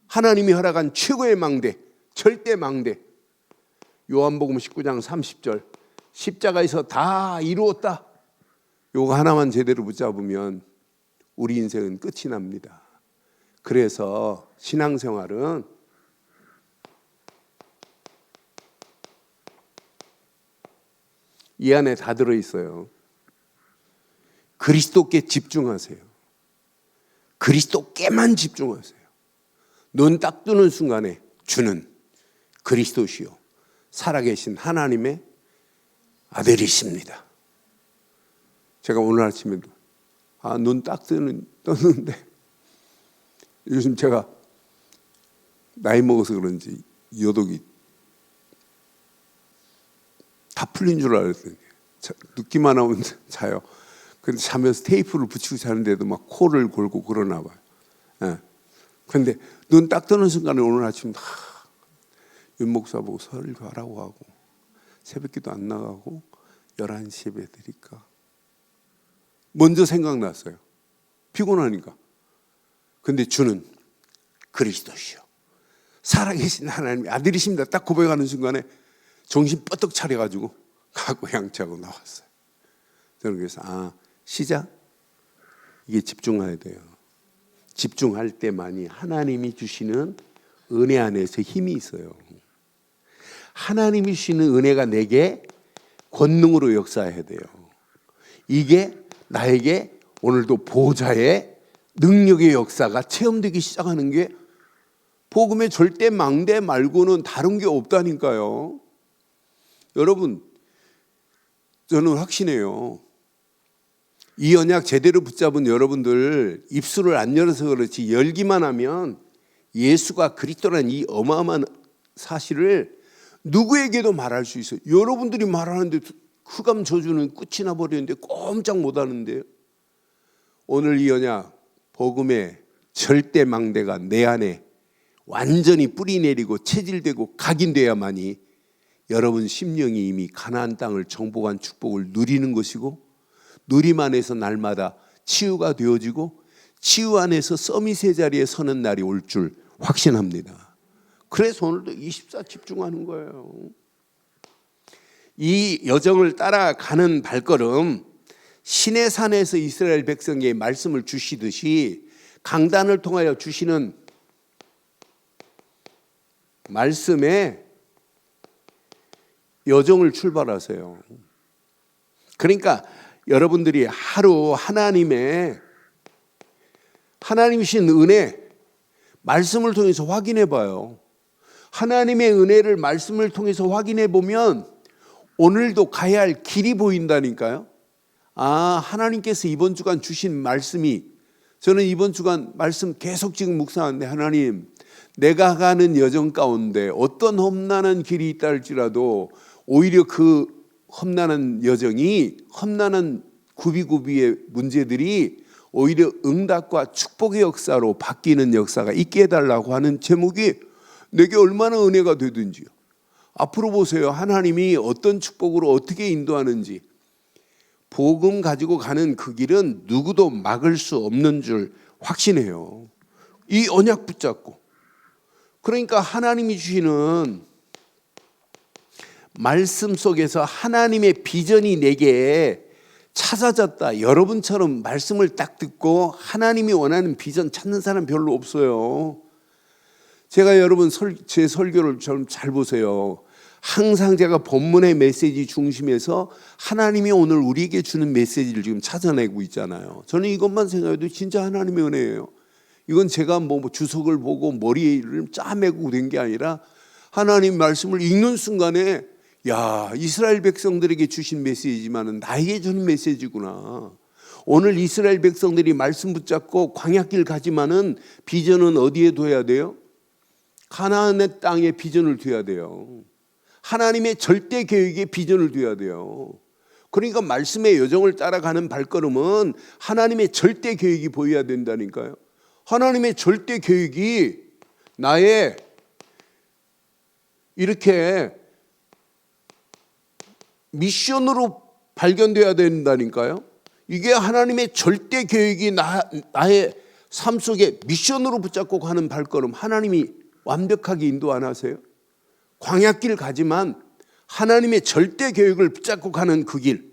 하나님이 허락한 최고의 망대, 절대 망대. 요한복음 19장 30절 십자가에서 다 이루었다. 요거 하나만 제대로 붙잡으면 우리 인생은 끝이 납니다. 그래서 신앙생활은 이 안에 다 들어있어요. 그리스도께 집중하세요. 그리스도께만 집중하세요. 눈 딱 뜨는 순간에 주는 그리스도시요 살아계신 하나님의 아들이십니다. 제가 오늘 아침에도 눈 딱 떴는데 요즘 제가 나이 먹어서 그런지 요독이 다 풀린 줄 알았더니 눕기만 하면 자요. 근데 자면서 테이프를 붙이고 자는데도 막 코를 골고 그러나 봐요. 그런데 눈 딱 뜨는 순간에 오늘 아침 윤 목사 보고 설교하라고 하고 새벽기도 안 나가고 11시에 예배 드릴까 먼저 생각났어요. 피곤하니까. 근데 주는 그리스도시요 살아계신 하나님의 아들이십니다. 딱 고백하는 순간에 정신 뻗떡 차려가지고 가고 양치하고 나왔어요. 저는 그래서 시작. 이게 집중해야 돼요. 집중할 때만이 하나님이 주시는 은혜 안에서 힘이 있어요. 하나님이 주시는 은혜가 내게 권능으로 역사해야 돼요. 이게 나에게 오늘도 보좌의 능력의 역사가 체험되기 시작하는 게 복음의 절대 망대 말고는 다른 게 없다니까요. 여러분, 저는 확신해요. 이 언약 제대로 붙잡은 여러분들 입술을 안 열어서 그렇지 열기만 하면 예수가 그리스도라는 이 어마어마한 사실을 누구에게도 말할 수 있어요. 여러분들이 말하는데 흑암 저주는 끝이 나버리는데 꼼짝 못하는데요. 오늘 이 언약 복음의 절대 망대가 내 안에 완전히 뿌리 내리고 체질되고 각인돼야만이 여러분 심령이 이미 가나안 땅을 정복한 축복을 누리는 것이고 누림 안에서 날마다 치유가 되어지고 치유 안에서 서밋의 자리에 서는 날이 올 줄 확신합니다. 그래서 오늘도 24 집중하는 거예요. 이 여정을 따라가는 발걸음 시내 산에서 이스라엘 백성에게 말씀을 주시듯이 강단을 통하여 주시는 말씀에 여정을 출발하세요. 그러니까 여러분들이 하루 하나님이 주신 은혜 말씀을 통해서 확인해 봐요. 하나님의 은혜를 말씀을 통해서 확인해 보면 오늘도 가야 할 길이 보인다니까요. 하나님께서 이번 주간 주신 말씀이 저는 이번 주간 말씀 계속 지금 묵상하는데 하나님 내가 가는 여정 가운데 어떤 험난한 길이 있다 할지라도 오히려 그 험난한 여정이 험난한 구비구비의 문제들이 오히려 응답과 축복의 역사로 바뀌는 역사가 있게 해달라고 하는 제목이 내게 얼마나 은혜가 되든지요. 앞으로 보세요. 하나님이 어떤 축복으로 어떻게 인도하는지 복음 가지고 가는 그 길은 누구도 막을 수 없는 줄 확신해요. 이 언약 붙잡고 그러니까 하나님이 주시는 말씀 속에서 하나님의 비전이 내게 찾아졌다. 여러분처럼 말씀을 딱 듣고 하나님이 원하는 비전 찾는 사람 별로 없어요. 제가 여러분 제 설교를 좀 잘 보세요. 항상 제가 본문의 메시지 중심에서 하나님이 오늘 우리에게 주는 메시지를 지금 찾아내고 있잖아요. 저는 이것만 생각해도 진짜 하나님의 은혜예요. 이건 제가 뭐 주석을 보고 머리를 짜매고 된 게 아니라 하나님 말씀을 읽는 순간에 야, 이스라엘 백성들에게 주신 메시지만은 나에게 주는 메시지구나. 오늘 이스라엘 백성들이 말씀 붙잡고 광야길 가지만은 비전은 어디에 둬야 돼요? 가나안의 땅에 비전을 둬야 돼요. 하나님의 절대 계획에 비전을 둬야 돼요. 그러니까 말씀의 여정을 따라가는 발걸음은 하나님의 절대 계획이 보여야 된다니까요. 하나님의 절대 계획이 나의 이렇게 미션으로 발견돼야 된다니까요. 이게 하나님의 절대 계획이 나의 삶 속에 미션으로 붙잡고 가는 발걸음, 하나님이 완벽하게 인도 안 하세요? 광야길 가지만 하나님의 절대 계획을 붙잡고 가는 그 길.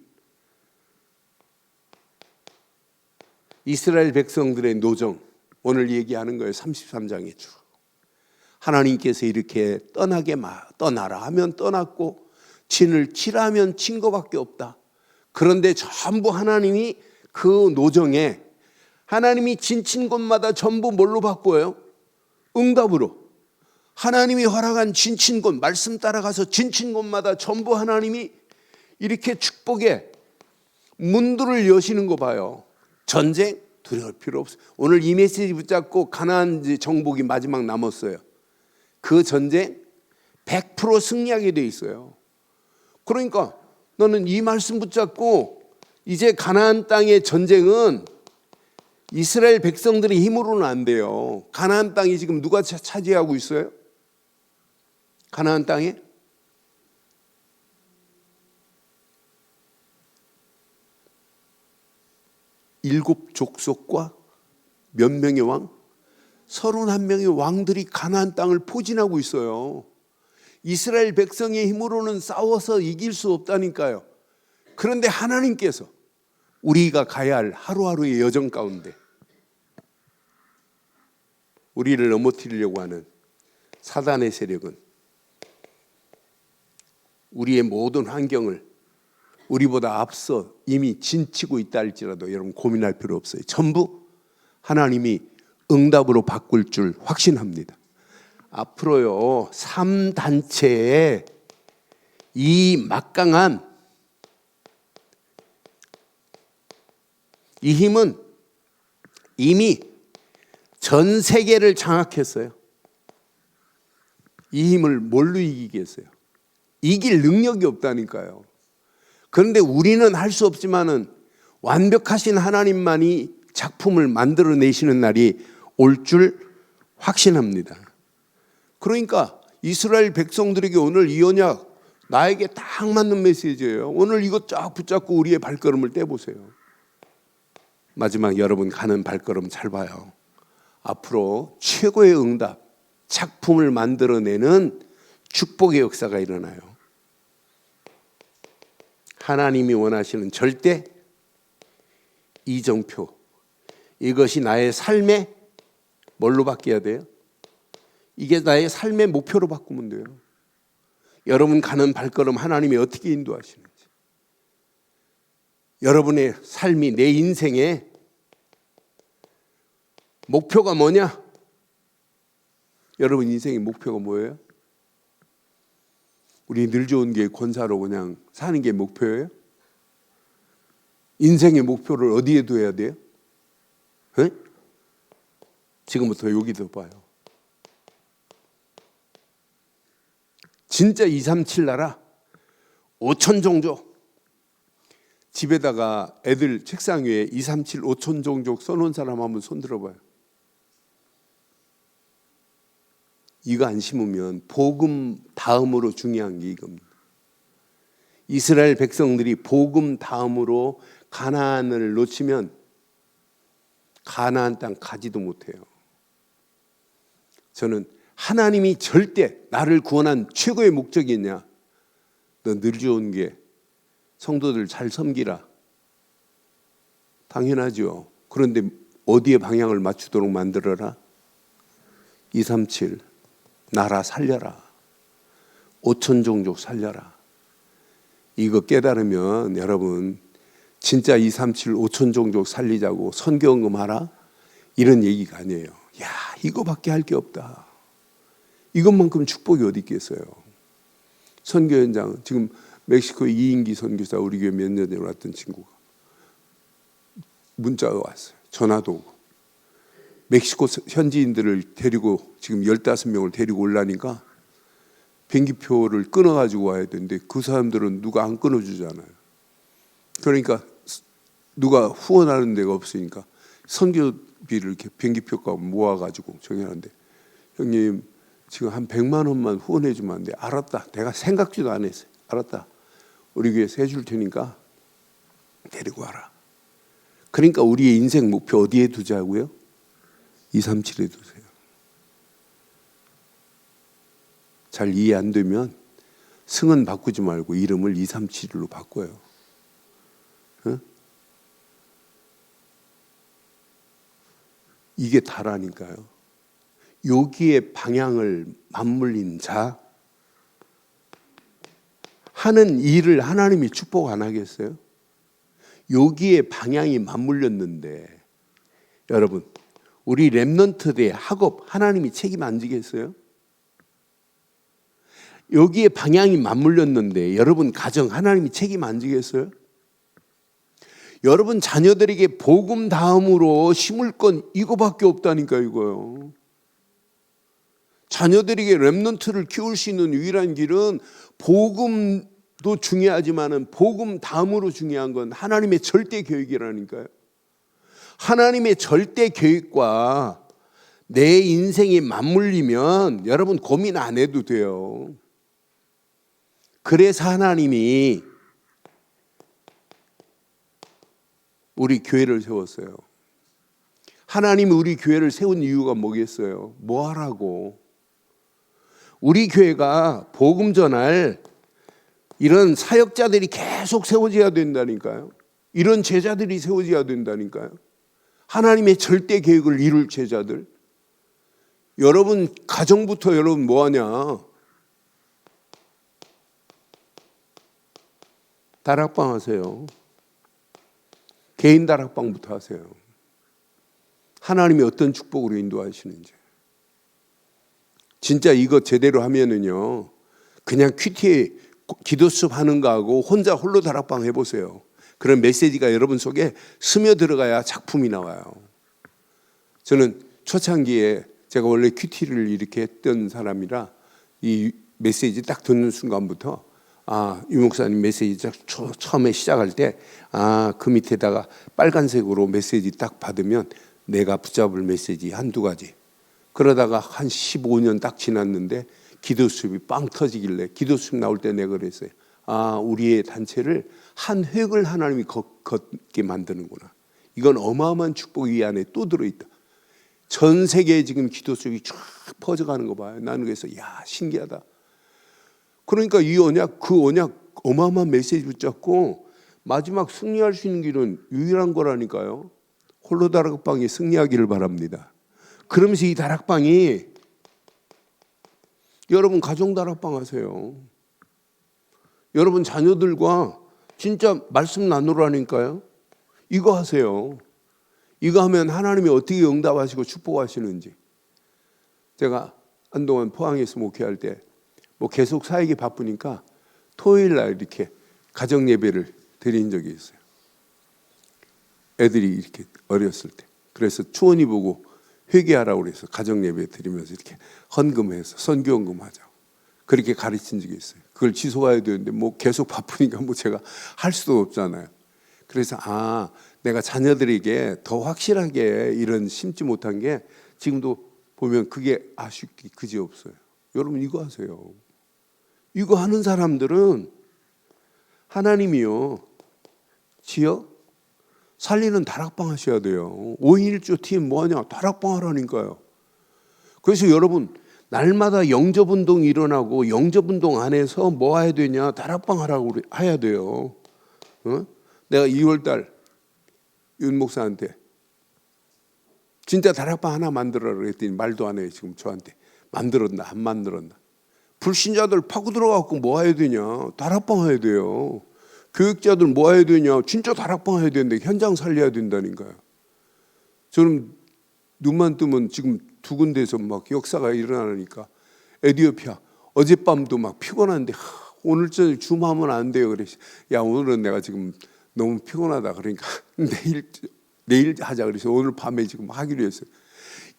이스라엘 백성들의 노정, 오늘 얘기하는 거예요. 33장에 쭉. 하나님께서 이렇게 떠나라 하면 떠났고 진을 치라면 친 것밖에 없다. 그런데 전부 하나님이 그 노정에 하나님이 진친 곳마다 전부 뭘로 바꾸어요? 응답으로. 하나님이 허락한 진친 곳, 말씀 따라가서 진친 곳마다 전부 하나님이 이렇게 축복의 문들을 여시는 거 봐요. 전쟁 두려울 필요 없어요. 오늘 이 메시지 붙잡고 가나안 정복이 마지막 남았어요. 그 전쟁 100% 승리하게 돼 있어요. 그러니까 너는 이 말씀 붙잡고 이제 가나안 땅의 전쟁은 이스라엘 백성들의 힘으로는 안 돼요. 가나안 땅이 지금 누가 차지하고 있어요? 가나안 땅에? 일곱 족속과 몇 명의 왕? 31명의 왕들이 가나안 땅을 포진하고 있어요. 이스라엘 백성의 힘으로는 싸워서 이길 수 없다니까요. 그런데 하나님께서 우리가 가야 할 하루하루의 여정 가운데 우리를 넘어뜨리려고 하는 사단의 세력은 우리의 모든 환경을 우리보다 앞서 이미 진치고 있다 할지라도 여러분 고민할 필요 없어요. 전부 하나님이 응답으로 바꿀 줄 확신합니다. 앞으로요 3단체의 이 막강한 이 힘은 이미 전 세계를 장악했어요. 이 힘을 뭘로 이기겠어요? 이길 능력이 없다니까요. 그런데 우리는 할 수 없지만은 완벽하신 하나님만이 작품을 만들어내시는 날이 올 줄 확신합니다. 그러니까 이스라엘 백성들에게 오늘 이 언약 나에게 딱 맞는 메시지예요. 오늘 이거 쫙 붙잡고 우리의 발걸음을 떼보세요. 마지막 여러분 가는 발걸음 잘 봐요. 앞으로 최고의 응답, 작품을 만들어내는 축복의 역사가 일어나요. 하나님이 원하시는 절대 이정표, 이것이 나의 삶의 뭘로 바뀌어야 돼요? 이게 나의 삶의 목표로 바꾸면 돼요. 여러분 가는 발걸음 하나님이 어떻게 인도하시는지, 여러분의 삶이 내 인생의 목표가 뭐냐? 여러분 인생의 목표가 뭐예요? 우리 늘 좋은 게 권사로 그냥 사는 게 목표예요? 인생의 목표를 어디에 둬야 돼요? 에? 지금부터 여기도 봐요. 진짜 237 나라 5천 종족, 집에다가 애들 책상 위에 237 5천 종족 써놓은 사람 한번 손 들어봐요. 이거 안 심으면 복음 다음으로 중요한 게 이겁니다. 이스라엘 백성들이 복음 다음으로 가나안을 놓치면 가나안 땅 가지도 못해요. 저는 하나님이 절대 나를 구원한 최고의 목적이 있냐? 너 늘 좋은 게 성도들 잘 섬기라. 당연하죠. 그런데 어디에 방향을 맞추도록 만들어라? 237 나라 살려라. 5천 종족 살려라. 이거 깨달으면 여러분 진짜 237 5천 종족 살리자고 선교헌금 하라? 이런 얘기가 아니에요. 야, 이거밖에 할 게 없다. 이것만큼 축복이 어디 있겠어요. 선교 현장, 지금 멕시코의 이인기 선교사 우리 교회 몇 년 전에 왔던 친구가 문자가 왔어요. 전화도 오고. 멕시코 현지인들을 데리고 지금 15명을 데리고 오려니까 비행기표를 끊어가지고 와야 되는데 그 사람들은 누가 안 끊어주잖아요. 그러니까 누가 후원하는 데가 없으니까 선교비를 이렇게 비행기표값 모아가지고 정해놨는데, 형님 지금 한 100만 원만 후원해 주면 안 돼? 알았다. 내가 생각지도 안 했어요. 알았다. 우리 교회에서 해줄 테니까 데리고 와라. 그러니까 우리의 인생 목표 어디에 두자고요? 237에 두세요. 잘 이해 안 되면 승은 바꾸지 말고 이름을 237로 바꿔요. 어? 이게 다라니까요. 여기에 방향을 맞물린 자, 하는 일을 하나님이 축복 안 하겠어요? 여기에 방향이 맞물렸는데, 여러분, 우리 렘넌트들의 학업 하나님이 책임 안 지겠어요? 여기에 방향이 맞물렸는데 여러분 가정 하나님이 책임 안 지겠어요? 여러분 자녀들에게 복음 다음으로 심을 건 이거밖에 없다니까 이거요. 자녀들에게 렘넌트를 키울 수 있는 유일한 길은 복음도 중요하지만은 복음 다음으로 중요한 건 하나님의 절대 계획이라니까요. 하나님의 절대 계획과 내 인생이 맞물리면 여러분 고민 안 해도 돼요. 그래서 하나님이 우리 교회를 세웠어요. 하나님이 우리 교회를 세운 이유가 뭐겠어요? 뭐 하라고? 우리 교회가 복음 전할 이런 사역자들이 계속 세워져야 된다니까요. 이런 제자들이 세워져야 된다니까요. 하나님의 절대 계획을 이룰 제자들. 여러분 가정부터 여러분 뭐 하냐? 다락방 하세요. 개인 다락방부터 하세요. 하나님이 어떤 축복으로 인도하시는지. 진짜 이거 제대로 하면은요, 그냥 큐티에 기도 수업 하는 거하고 혼자 홀로 다락방 해보세요. 그런 메시지가 여러분 속에 스며들어가야 작품이 나와요. 저는 초창기에 제가 원래 큐티를 이렇게 했던 사람이라 이 메시지 딱 듣는 순간부터 유 목사님 메시지 처음에 시작할 때 그 밑에다가 빨간색으로 메시지 딱 받으면 내가 붙잡을 메시지 한두 가지. 그러다가 한 15년 딱 지났는데 기도 수업이 빵 터지길래 기도 수업 나올 때 내가 그랬어요. 우리의 단체를 한 획을 하나님이 걷게 만드는구나. 이건 어마어마한 축복이 이 안에 또 들어있다. 전 세계에 지금 기도 수업이 쫙 퍼져가는 거 봐요. 나는 그래서 신기하다. 그러니까 이 언약, 그 언약 어마어마한 메시지 붙잡고 마지막 승리할 수 있는 길은 유일한 거라니까요. 홀로 다락방이 승리하기를 바랍니다. 그러면서 이 다락방이 여러분 가정 다락방 하세요. 여러분 자녀들과 진짜 말씀 나누라니까요. 이거 하세요. 이거 하면 하나님이 어떻게 응답하시고 축복하시는지. 제가 한동안 포항에서 목회할 때 뭐 계속 사역이 바쁘니까 토요일 날 이렇게 가정 예배를 드린 적이 있어요. 애들이 이렇게 어렸을 때. 그래서 추원이 보고 회개하라고 그래서 가정 예배 드리면서 이렇게 헌금해서 선교헌금 하자고 그렇게 가르친 적이 있어요. 그걸 지속해야 되는데 뭐 계속 바쁘니까 뭐 제가 할 수도 없잖아요. 그래서 내가 자녀들에게 더 확실하게 이런 심지 못한 게 지금도 보면 그게 아쉽기 그지없어요. 여러분 이거 하세요. 이거 하는 사람들은 하나님이요, 지역 살리는 다락방 하셔야 돼요. 5인 1조 팀 뭐하냐? 다락방 하라니까요. 그래서 여러분 날마다 영접운동이 일어나고 영접운동 안에서 뭐 해야 되냐? 다락방 하라고 해야 돼요. 내가 2월달 윤 목사한테 진짜 다락방 하나 만들어라 그랬더니 말도 안 해요. 지금 저한테 만들었나 안 만들었나. 불신자들 파고 들어가고 뭐 해야 되냐? 다락방 해야 돼요. 교육자들 뭐 해야 되냐? 진짜 다락방 해야 되는데 현장 살려야 된다니까요. 저는 눈만 뜨면 지금 두 군데서 막 역사가 일어나니까 에티오피아 어젯밤도 막 피곤한데 오늘 저녁 줌하면 안 돼요. 그래서 야 오늘은 내가 지금 너무 피곤하다. 그러니까 내일 하자. 그래서 오늘 밤에 지금 하기로 했어요.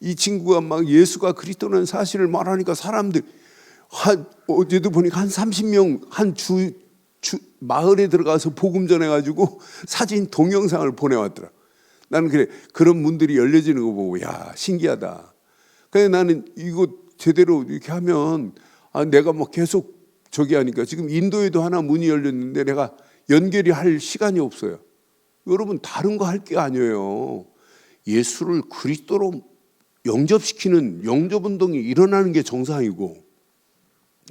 이 친구가 막 예수가 그리스도라는 사실을 말하니까 사람들 어제도 보니까 한 30명 한 마을에 들어가서 복음 전해가지고 사진 동영상을 보내왔더라. 나는 그래 그런 문들이 열려지는 거 보고 야 신기하다. 그래서 나는 이거 제대로 이렇게 하면 내가 뭐 계속 저기 하니까 지금 인도에도 하나 문이 열렸는데 내가 연결이 할 시간이 없어요. 여러분 다른 거 할 게 아니에요. 예수를 그리스도로 영접시키는 영접운동이 일어나는 게 정상이고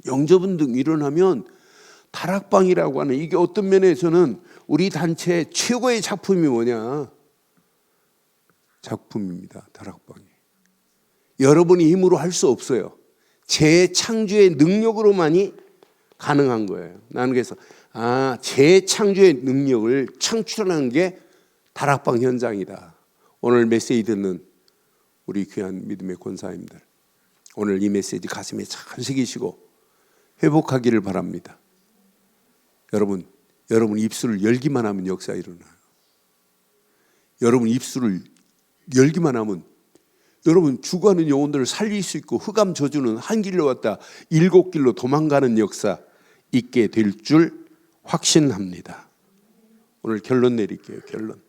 영접운동이 일어나면 다락방이라고 하는 이게 어떤 면에서는 우리 단체의 최고의 작품이 뭐냐? 작품입니다. 다락방이. 여러분이 힘으로 할 수 없어요. 재창조의 능력으로만이 가능한 거예요. 나는 그래서 재창조의 능력을 창출하는 게 다락방 현장이다. 오늘 메시지 듣는 우리 귀한 믿음의 권사님들, 오늘 이 메시지 가슴에 잘 새기시고 회복하기를 바랍니다. 여러분 입술을 열기만 하면 역사 일어나요. 여러분 입술을 열기만 하면 여러분 죽어가는 영혼들을 살릴 수 있고 흑암 저주는 한 길로 왔다 7길로 도망가는 역사 있게 될 줄 확신합니다. 오늘 결론 내릴게요. 결론.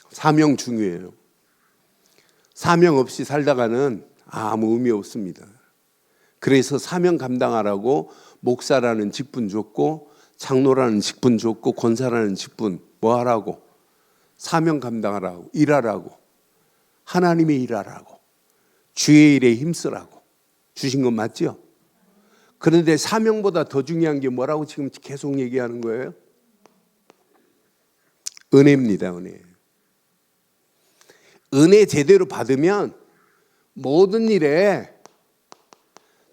사명 중요해요. 사명 없이 살다가는 아무 의미 없습니다. 그래서 사명 감당하라고 목사라는 직분 줬고 장로라는 직분 줬고 권사라는 직분 뭐 하라고? 사명 감당하라고 일하라고 하나님의 일하라고 주의 일에 힘쓰라고 주신 건 맞죠? 그런데 사명보다 더 중요한 게 뭐라고 지금 계속 얘기하는 거예요? 은혜입니다. 은혜. 은혜 제대로 받으면 모든 일에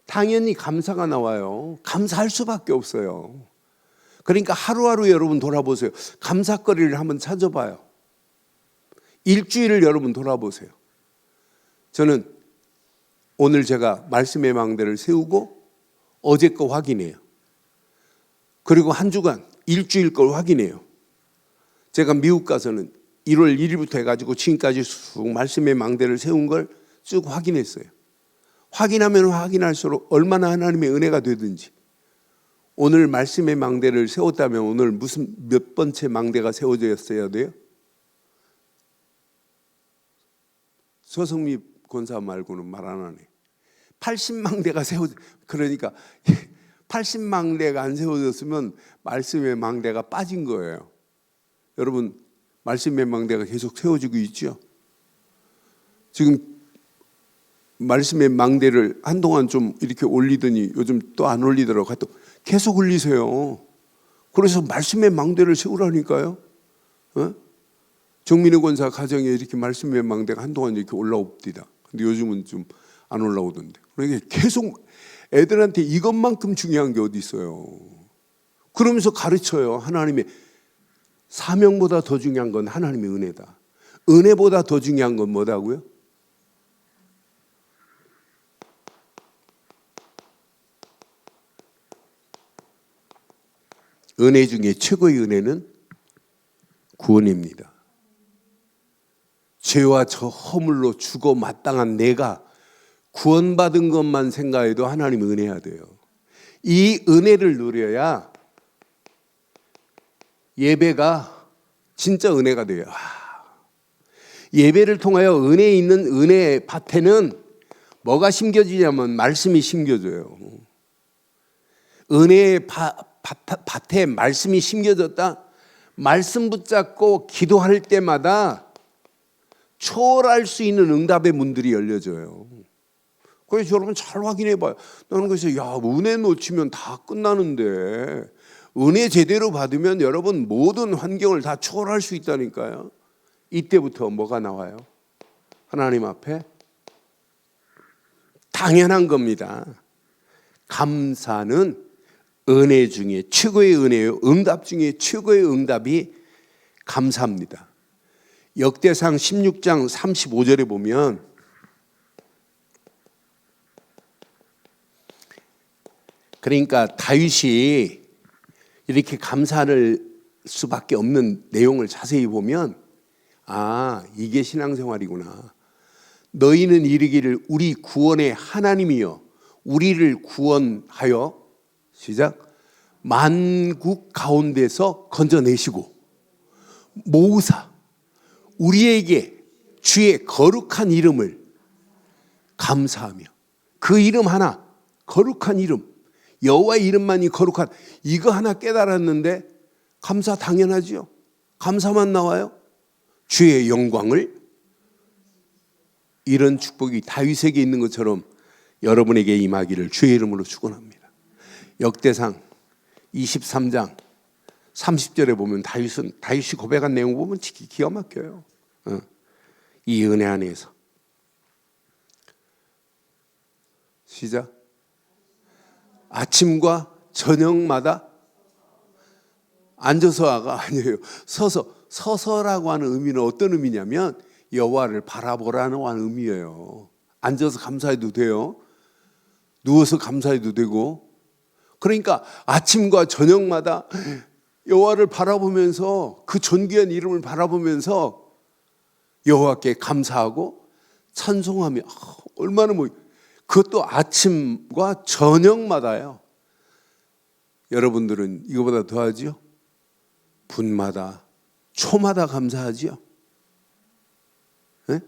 당연히 감사가 나와요. 감사할 수밖에 없어요. 그러니까 하루하루 여러분 돌아보세요. 감사거리를 한번 찾아봐요. 일주일을 여러분 돌아보세요. 저는 오늘 제가 말씀의 망대를 세우고 어제 거 확인해요. 그리고 한 주간 일주일 걸 확인해요. 제가 미국 가서는 1월 1일부터 해가지고 지금까지 쭉 말씀의 망대를 세운 걸 쭉 확인했어요. 확인하면 확인할수록 얼마나 하나님의 은혜가 되든지 오늘 말씀의 망대를 세웠다면 오늘 무슨 몇 번째 망대가 세워졌어야 돼요? 서성미 권사 말고는 말 안 하네. 80망대가 그러니까 80망대가 안 세워졌으면 말씀의 망대가 빠진 거예요. 여러분 말씀의 망대가 계속 세워지고 있죠. 지금 말씀의 망대를 한동안 좀 이렇게 올리더니 요즘 또 안 올리더라고. 또 계속 올리세요. 그래서 말씀의 망대를 세우라니까요. 정민의 권사 가정에 이렇게 말씀의 망대가 한동안 이렇게 올라옵니다. 근데 요즘은 좀 안 올라오던데. 그러니까 계속 애들한테 이것만큼 중요한 게 어디 있어요. 그러면서 가르쳐요. 하나님의 사명보다 더 중요한 건 하나님의 은혜다. 은혜보다 더 중요한 건 뭐다고요? 은혜 중에 최고의 은혜는 구원입니다. 죄와 저 허물로 죽어 마땅한 내가 구원받은 것만 생각해도 하나님 은혜야 돼요. 이 은혜를 누려야 예배가 진짜 은혜가 돼요. 예배를 통하여 은혜 있는 은혜의 밭에는 뭐가 심겨지냐면 말씀이 심겨져요. 은혜의 밭에 말씀이 심겨졌다. 말씀 붙잡고 기도할 때마다 초월할 수 있는 응답의 문들이 열려져요. 그래서 여러분 잘 확인해 봐요. 나는 그래서 은혜 놓치면 다 끝나는데 은혜 제대로 받으면 여러분 모든 환경을 다 초월할 수 있다니까요. 이때부터 뭐가 나와요? 하나님 앞에 당연한 겁니다. 감사는 은혜 중에 최고의 은혜요. 응답 중에 최고의 응답이 감사합니다. 역대상 16장 35절에 보면 그러니까 다윗이 이렇게 감사할 수밖에 없는 내용을 자세히 보면 이게 신앙생활이구나. 너희는 이르기를 우리 구원의 하나님이여 우리를 구원하여 시작 만국 가운데서 건져내시고 모으사 우리에게 주의 거룩한 이름을 감사하며 그 이름 하나 거룩한 이름 여호와의 이름만이 거룩한 이거 하나 깨달았는데 감사 당연하지요. 감사만 나와요. 주의 영광을 이런 축복이 다윗에게 있는 것처럼 여러분에게 임하기를 주의 이름으로 축원합니다. 역대상 23장 30절에 보면 다윗이 고백한 내용 보면 기가 막혀요. 이 은혜 안에서 시작 아침과 저녁마다 앉아서가 아니에요. 서서라고 하는 의미는 어떤 의미냐면 여호와를 바라보라는 의미예요. 앉아서 감사해도 돼요. 누워서 감사해도 되고. 그러니까 아침과 저녁마다 여호와를 바라보면서 그 존귀한 이름을 바라보면서 여호와께 감사하고 찬송하며 얼마나 그것도 아침과 저녁마다요. 여러분들은 이거보다 더하지요? 분마다 초마다 감사하지요? 네?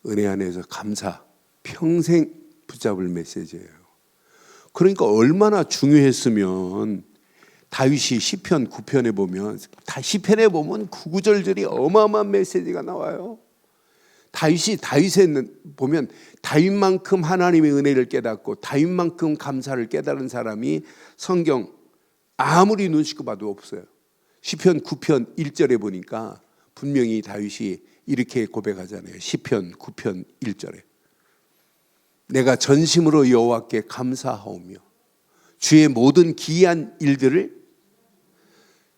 은혜 안에서 감사 평생 붙잡을 메시지예요. 그러니까 얼마나 중요했으면 다윗이 시편 9편에 보면 시편에 보면 구구절절이 어마어마한 메시지가 나와요. 다윗에 보면 다윗만큼 하나님의 은혜를 깨닫고 다윗만큼 감사를 깨달은 사람이 성경 아무리 눈 씻고 봐도 없어요. 시편 9편 1절에 보니까 분명히 다윗이 이렇게 고백하잖아요. 시편 9편 1절에 내가 전심으로 여호와께 감사하오며 주의 모든 기이한 일들을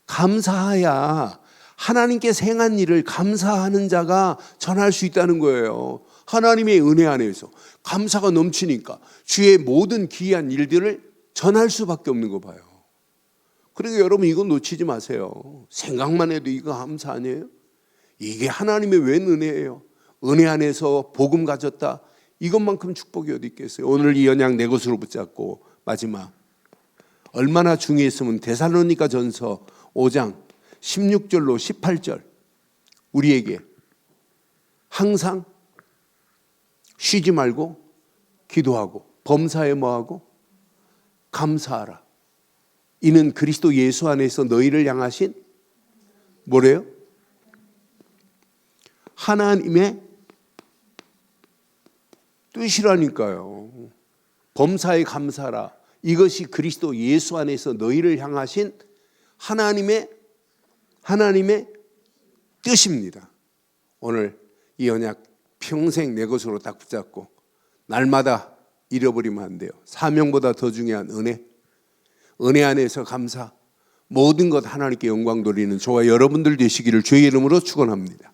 감사하야 하나님께서 행한 일을 감사하는 자가 전할 수 있다는 거예요. 하나님의 은혜 안에서 감사가 넘치니까 주의 모든 기이한 일들을 전할 수밖에 없는 거 봐요. 그러니까 여러분 이거 놓치지 마세요. 생각만 해도 이거 감사 아니에요? 이게 하나님의 웬 은혜예요. 은혜 안에서 복음 가졌다. 이것만큼 축복이 어디 있겠어요. 오늘 이 언약 내 것으로 붙잡고 마지막 얼마나 중요했으면 데살로니가 전서 5장 16절로 18절 우리에게 항상 쉬지 말고 기도하고 범사에 뭐하고 감사하라. 이는 그리스도 예수 안에서 너희를 향하신 뭐래요? 하나님의 뜻이라니까요. 범사에 감사하라. 이것이 그리스도 예수 안에서 너희를 향하신 하나님의 뜻입니다. 오늘 이 언약 평생 내 것으로 딱 붙잡고 날마다 잃어버리면 안 돼요. 사명보다 더 중요한 은혜 안에서 감사 모든 것 하나님께 영광 돌리는 저와 여러분들 되시기를 주의 이름으로 축원합니다.